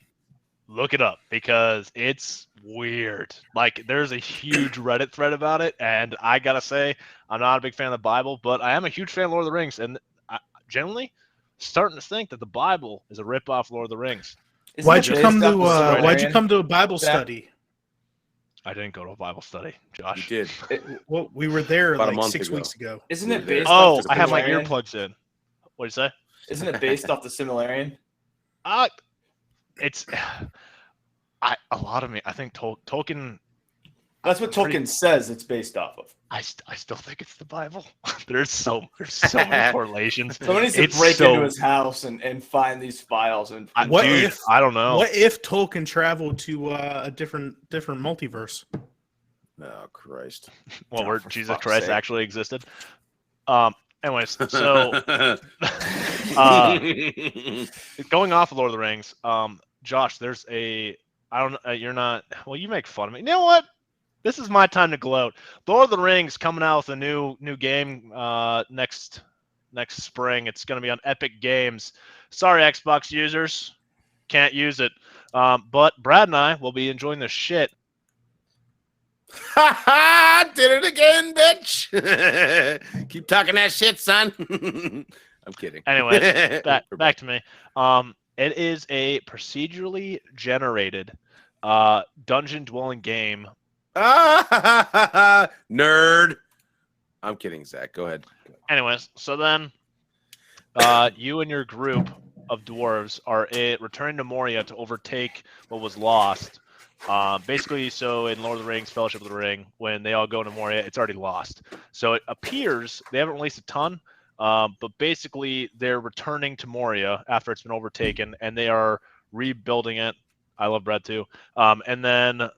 look it up because it's weird. Like, there's a huge Reddit thread about it, and I gotta say, I'm not a big fan of the Bible, but I am a huge fan of Lord of the Rings, and I generally starting to think that the Bible is a ripoff of Lord of the Rings. Why'd you come to a Bible study? I didn't go to a Bible study, Josh. You did. Well, we were there like 6 weeks ago. Isn't it based off the I have my earplugs in. What'd you say? Isn't it based off the Silmarillion? It's a lot of me. I think Tolkien. That's what Tolkien says it's based off of. I still think it's the Bible. There's so many correlations. Someone needs to break into his house and find these files. And I don't know. What if Tolkien traveled to a different multiverse? Oh Christ! Well, where Jesus Christ actually existed. Anyways, so going off of Lord of the Rings, Josh, there's you're not. Well, you make fun of me. You know what? This is my time to gloat. Lord of the Rings coming out with a new game next spring. It's going to be on Epic Games. Sorry, Xbox users, can't use it. But Brad and I will be enjoying the shit. Ha ha! Did it again, bitch. Keep talking that shit, son. I'm kidding. Anyway, back to me. It is a procedurally generated dungeon dwelling game. Nerd. I'm kidding, Zach. Go ahead. Anyways, so then you and your group of dwarves are returning to Moria to overtake what was lost. Basically, so in Lord of the Rings, Fellowship of the Ring, when they all go to Moria, it's already lost. So it appears they haven't released a ton, but basically they're returning to Moria after it's been overtaken, and they are rebuilding it. I love bread too. And then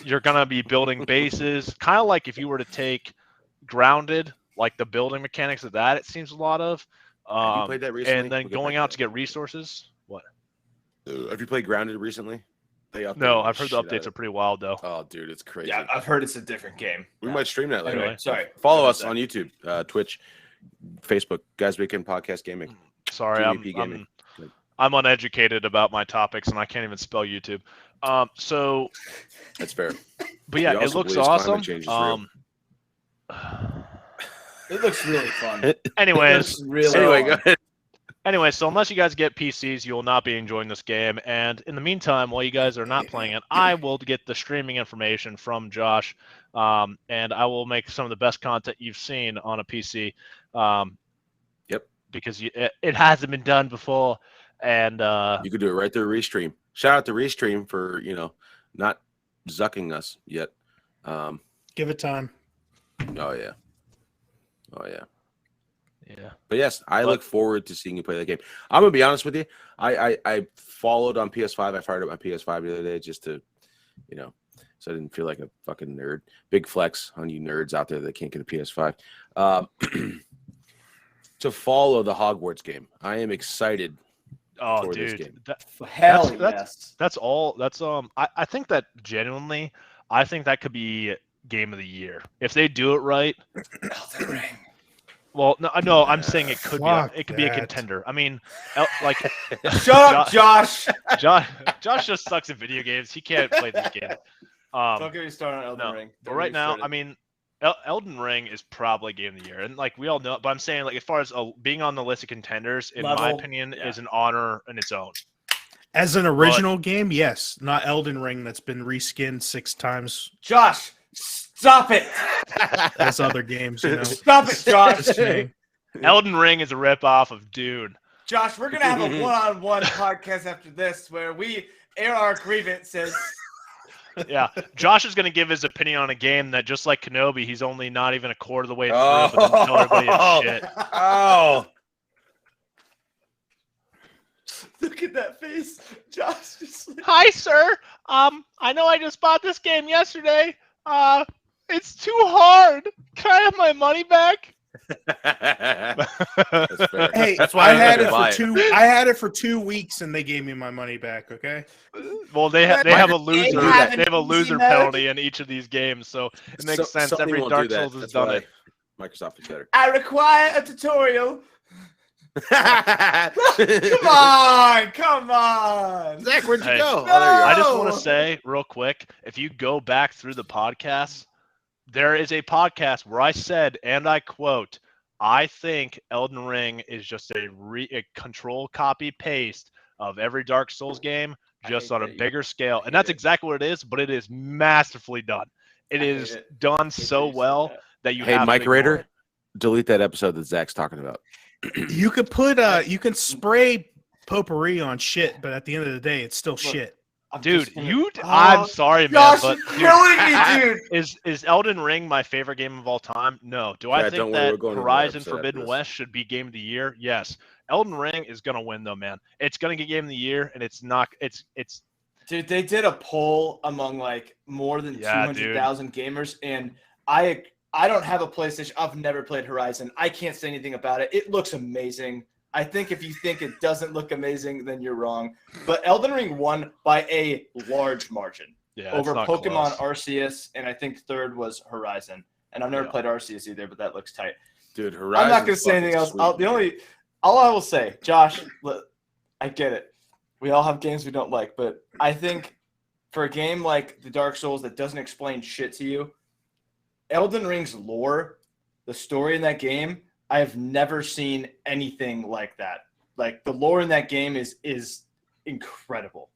you're going to be building bases, kind of like if you were to take Grounded, like the building mechanics of that, it seems a lot of. Have you played that recently? And then going out to get resources. What? Have you played Grounded recently? No, I've heard the updates are pretty wild, though. Oh, dude, it's crazy. Yeah, I've heard it's a different game. We might stream that later. Anyway, sorry. Follow us on YouTube, Twitch, Facebook, Guys Weekend Podcast Gaming. Sorry, I'm uneducated about my topics, and I can't even spell YouTube. So that's fair. But yeah, it looks awesome. It looks really fun. Anyways, anyway, go ahead. Anyway, so unless you guys get PCs, you will not be enjoying this game. And in the meantime, while you guys are not playing it, I will get the streaming information from Josh, and I will make some of the best content you've seen on a PC. Yep. Because it hasn't been done before, and you could do it right through Restream. Shout out to Restream for not zucking us yet. Give it time. Oh yeah. Yeah. But yes, I look forward to seeing you play that game. I'm gonna be honest with you. I followed on PS5. I fired up my PS5 the other day just to, so I didn't feel like a fucking nerd. Big flex on you nerds out there that can't get a PS5. To follow the Hogwarts game, I am excited. Oh, for dude, this game. That's all. That's I think that genuinely, I think that could be game of the year if they do it right. Elden Ring. Well, no, I'm saying it could be a contender. I mean, like, shut up, Josh. Josh just sucks at video games. He can't play this game. Don't get me started on Elden Ring. But right now, I mean, Elden Ring is probably game of the year, and like we all know. But I'm saying, like, as far as being on the list of contenders, in my opinion, is an honor in its own. As an original game, yes, not Elden Ring that's been reskinned 6 times. Josh. Stop it! As other games, Stop it, Josh! Elden Ring is a ripoff of Dune. Josh, we're gonna have a one-on-one podcast after this where we air our grievances. Yeah, Josh is gonna give his opinion on a game that, just like Kenobi, he's only not even a quarter of the way through, but then tell everybody it's shit. Oh. Look at that face, Josh. Hi, sir. I know I just bought this game yesterday. It's too hard. Can I have my money back? That's fair. Hey, that's why I had it for 2 weeks and they gave me my money back. Okay. Well, they have a loser. They have a loser penalty in each of these games, so it makes sense. Every Dark Souls has done it. Microsoft is better. I require a tutorial. Come on, Zach, where'd you go? No! I just want to say real quick, if you go back through the podcast, there is a podcast where I said, and I quote, I think Elden Ring is just a control copy paste of every Dark Souls game, just on a bigger scale. And that's exactly what it is, but it is masterfully done. It is done so well that you have Mike Rader, delete that episode that Zach's talking about. You could you can spray potpourri on shit, but at the end of the day, it's still shit. Dude, I'm sorry, man, but killing me, dude. Is Elden Ring my favorite game of all time? No. Do I think that Horizon Forbidden West should be game of the year? Yes. Elden Ring is gonna win though, man. It's gonna get game of the year, and it's not. It's. Dude, they did a poll among like more than 200,000 gamers, and I don't have a PlayStation. I've never played Horizon. I can't say anything about it. It looks amazing. I think if you think it doesn't look amazing, then you're wrong. But Elden Ring won by a large margin over Pokemon Arceus, and I think third was Horizon. And I've never played Arceus either, but that looks tight. Dude, Horizon. I'm not going to say anything else. All I will say, Josh, look, I get it. We all have games we don't like, but I think for a game like the Dark Souls that doesn't explain shit to you, Elden Ring's lore, the story in that game, I have never seen anything like that. Like the lore in that game is incredible.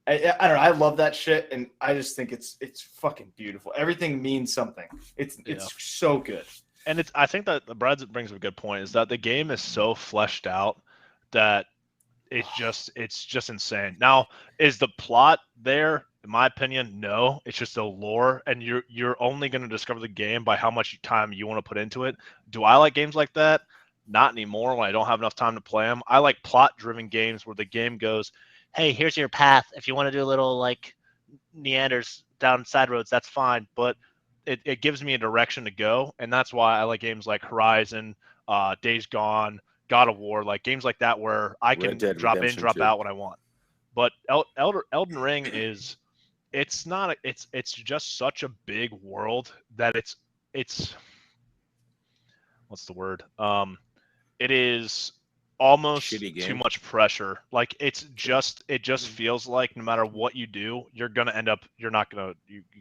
I don't know. I love that shit, and I just think it's fucking beautiful. Everything means something. It's so good. And I think that Brad brings up a good point, is that the game is so fleshed out that it's just insane. Now, is the plot there? In my opinion, no. It's just a lore, and you're only going to discover the game by how much time you want to put into it. Do I like games like that? Not anymore, when I don't have enough time to play them. I like plot-driven games where the game goes, hey, here's your path. If you want to do a little, like, Neanders down side roads, that's fine. But it gives me a direction to go, and that's why I like games like Horizon, Days Gone, God of War, like games like that where I can drop in, drop out when I want. But Elden Ring is... It's just such a big world that it's what's the word? It is almost too much pressure. Like it just feels like no matter what you do, you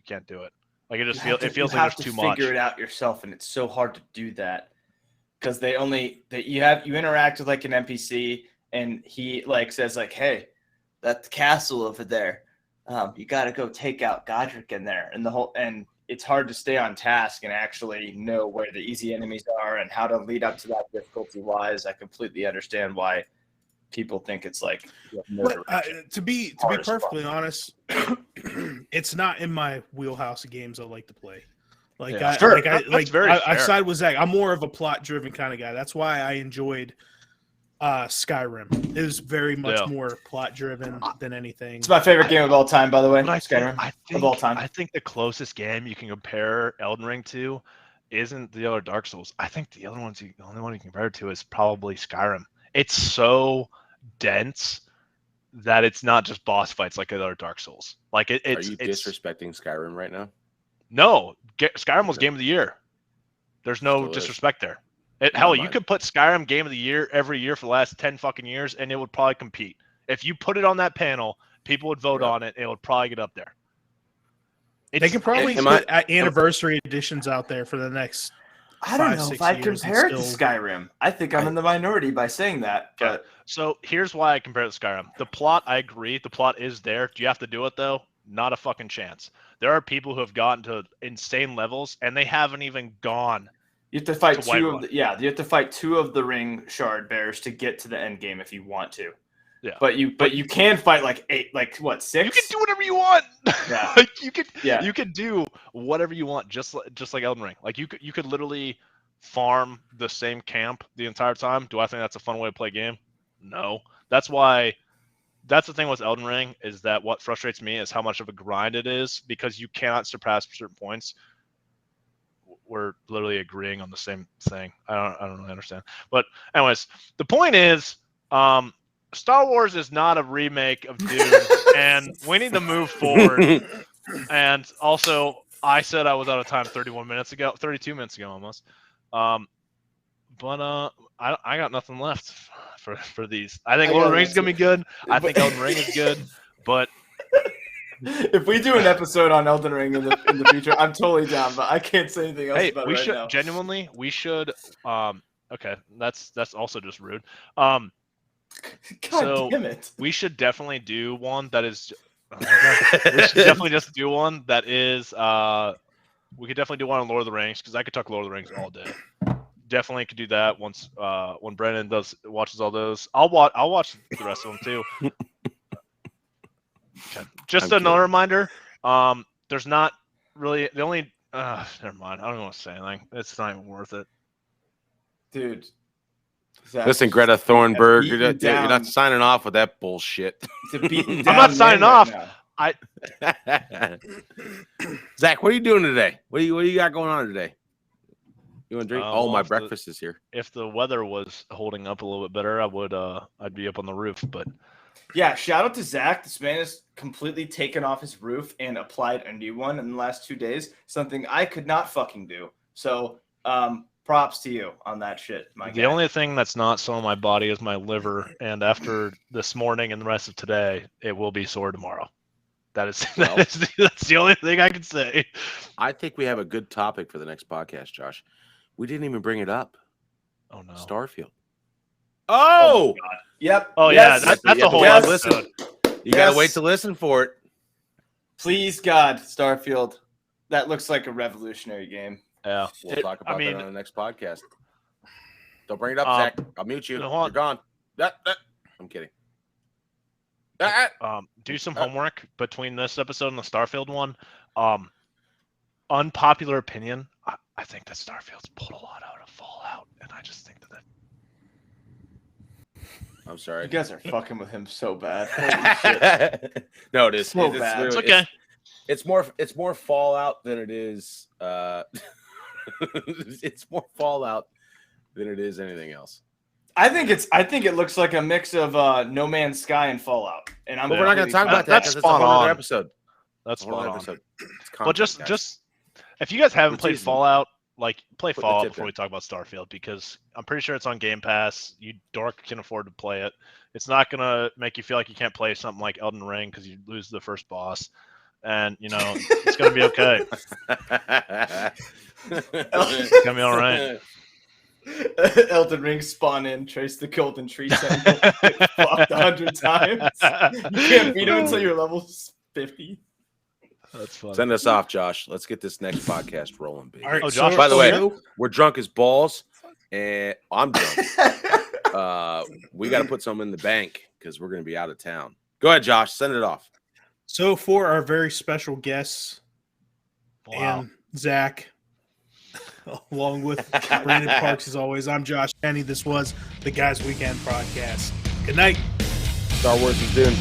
can't do it. Like it feels like there's too much. You have to figure it out yourself, and it's so hard to do that. because you interact with like an NPC and he like says like, hey, that castle over there, you got to go take out Godric in there, and it's hard to stay on task and actually know where the easy enemies are and how to lead up to that difficulty wise. I completely understand why people think it's like to be perfectly honest, it's not in my wheelhouse of games I like to play. Like I side with Zach. I'm more of a plot driven kind of guy. That's why I enjoyed Skyrim. It was very much more plot driven than anything. It's my favorite game of all time, by the way. Skyrim of all time. I think the closest game you can compare Elden Ring to isn't the other Dark Souls. I think the only one you can compare it to is probably Skyrim. It's so dense that it's not just boss fights like other Dark Souls. Like Are you disrespecting Skyrim right now? No, Skyrim was Game of the Year. There's no disrespect there. Hell, you could put Skyrim Game of the Year every year for the last 10 fucking years, and it would probably compete. If you put it on that panel, people would vote on it, and it would probably get up there. They can probably put anniversary editions out there for the next. I don't know if I'd compare it to Skyrim. I think I'm in the minority by saying that. But so here's why I compare it to Skyrim. The plot, I agree. The plot is there. Do you have to do it, though? Not a fucking chance. There are people who have gotten to insane levels, and they haven't even gone. You have to fight you have to fight 2 of the ring shard bears to get to the end game if you want to. Yeah. But you can fight like 8, like what, 6? You can do whatever you want. Yeah. Like you could do whatever you want, just like Elden Ring. Like you could literally farm the same camp the entire time. Do I think that's a fun way to play a game? No. That's the thing with Elden Ring, is that what frustrates me is how much of a grind it is, because you cannot surpass certain points. We're literally agreeing on the same thing. I don't really understand. But anyways, the point is, Star Wars is not a remake of Dune, and we need to move forward. And also, I said I was out of time 32 minutes ago almost. But I got nothing left for these. I think Lord of the Rings is gonna be good. I think Elden Ring is good, but if we do an episode on Elden Ring in the future, I'm totally down. But I can't say anything else about it right now. Genuinely, we should. Okay, that's also just rude. God damn it. We should definitely do one that is. We should definitely just do one that is. We could definitely do one on Lord of the Rings, because I could talk Lord of the Rings all day. Definitely could do that once when Brennan watches all those. I'll watch the rest of them too. Okay. Just another reminder. There's not really the only. Never mind. I don't want to say anything. It's not even worth it, dude. Listen, Greta Thunberg, you're not signing off with that bullshit. I'm not signing off. Zach, what are you doing today? What do you got going on today? You want to drink? My breakfast is here. If the weather was holding up a little bit better, I'd be up on the roof. But yeah, shout out to Zach. This man has completely taken off his roof and applied a new one in the last 2 days. Something I could not fucking do. So, props to you on that shit, my guy. The only thing that's not sore on my body is my liver, and after this morning and the rest of today, it will be sore tomorrow. That's the only thing I can say. I think we have a good topic for the next podcast, Josh. We didn't even bring it up. Oh no, Starfield. Oh, God. Yep. Oh yes. Yeah, that's a whole episode. You gotta wait to listen for it. Please, God, Starfield. That looks like a revolutionary game. Yeah, we'll talk about that on the next podcast. Don't bring it up, Zach. I'll mute you. You're gone. I'm kidding. Do some homework between this episode and the Starfield one. Unpopular opinion. I think that Starfield's pulled a lot out of Fallout, and I just think that. I'm sorry. You guys are fucking with him so bad. Holy shit. No, it is so bad. It's okay. It's more Fallout than it is. It's more Fallout than it is anything else. I think it looks like a mix of No Man's Sky and Fallout. And we're not going to talk about that because it's a whole other episode. That's spot on. But just if you guys haven't played Fallout, play Fallout before we talk about Starfield, because I'm pretty sure it's on Game Pass. You dork can afford to play it. It's not going to make you feel like you can't play something like Elden Ring because you lose the first boss. And, it's going to be okay. It's going to be all right. Elden Ring spawn in, trace the golden tree symbol, get fucked 100 times. You can't beat him until your level 50. That's fun. Send us off, Josh. Let's get this next podcast rolling, baby. All right, Josh, by the way, we're drunk as balls, and I'm drunk. We got to put some in the bank because we're going to be out of town. Go ahead, Josh. Send it off. So for our very special guests and Zach, along with Brandon Parks, as always, I'm Josh Kenny. This was the Guys Weekend Podcast. Good night. Star Wars is doing.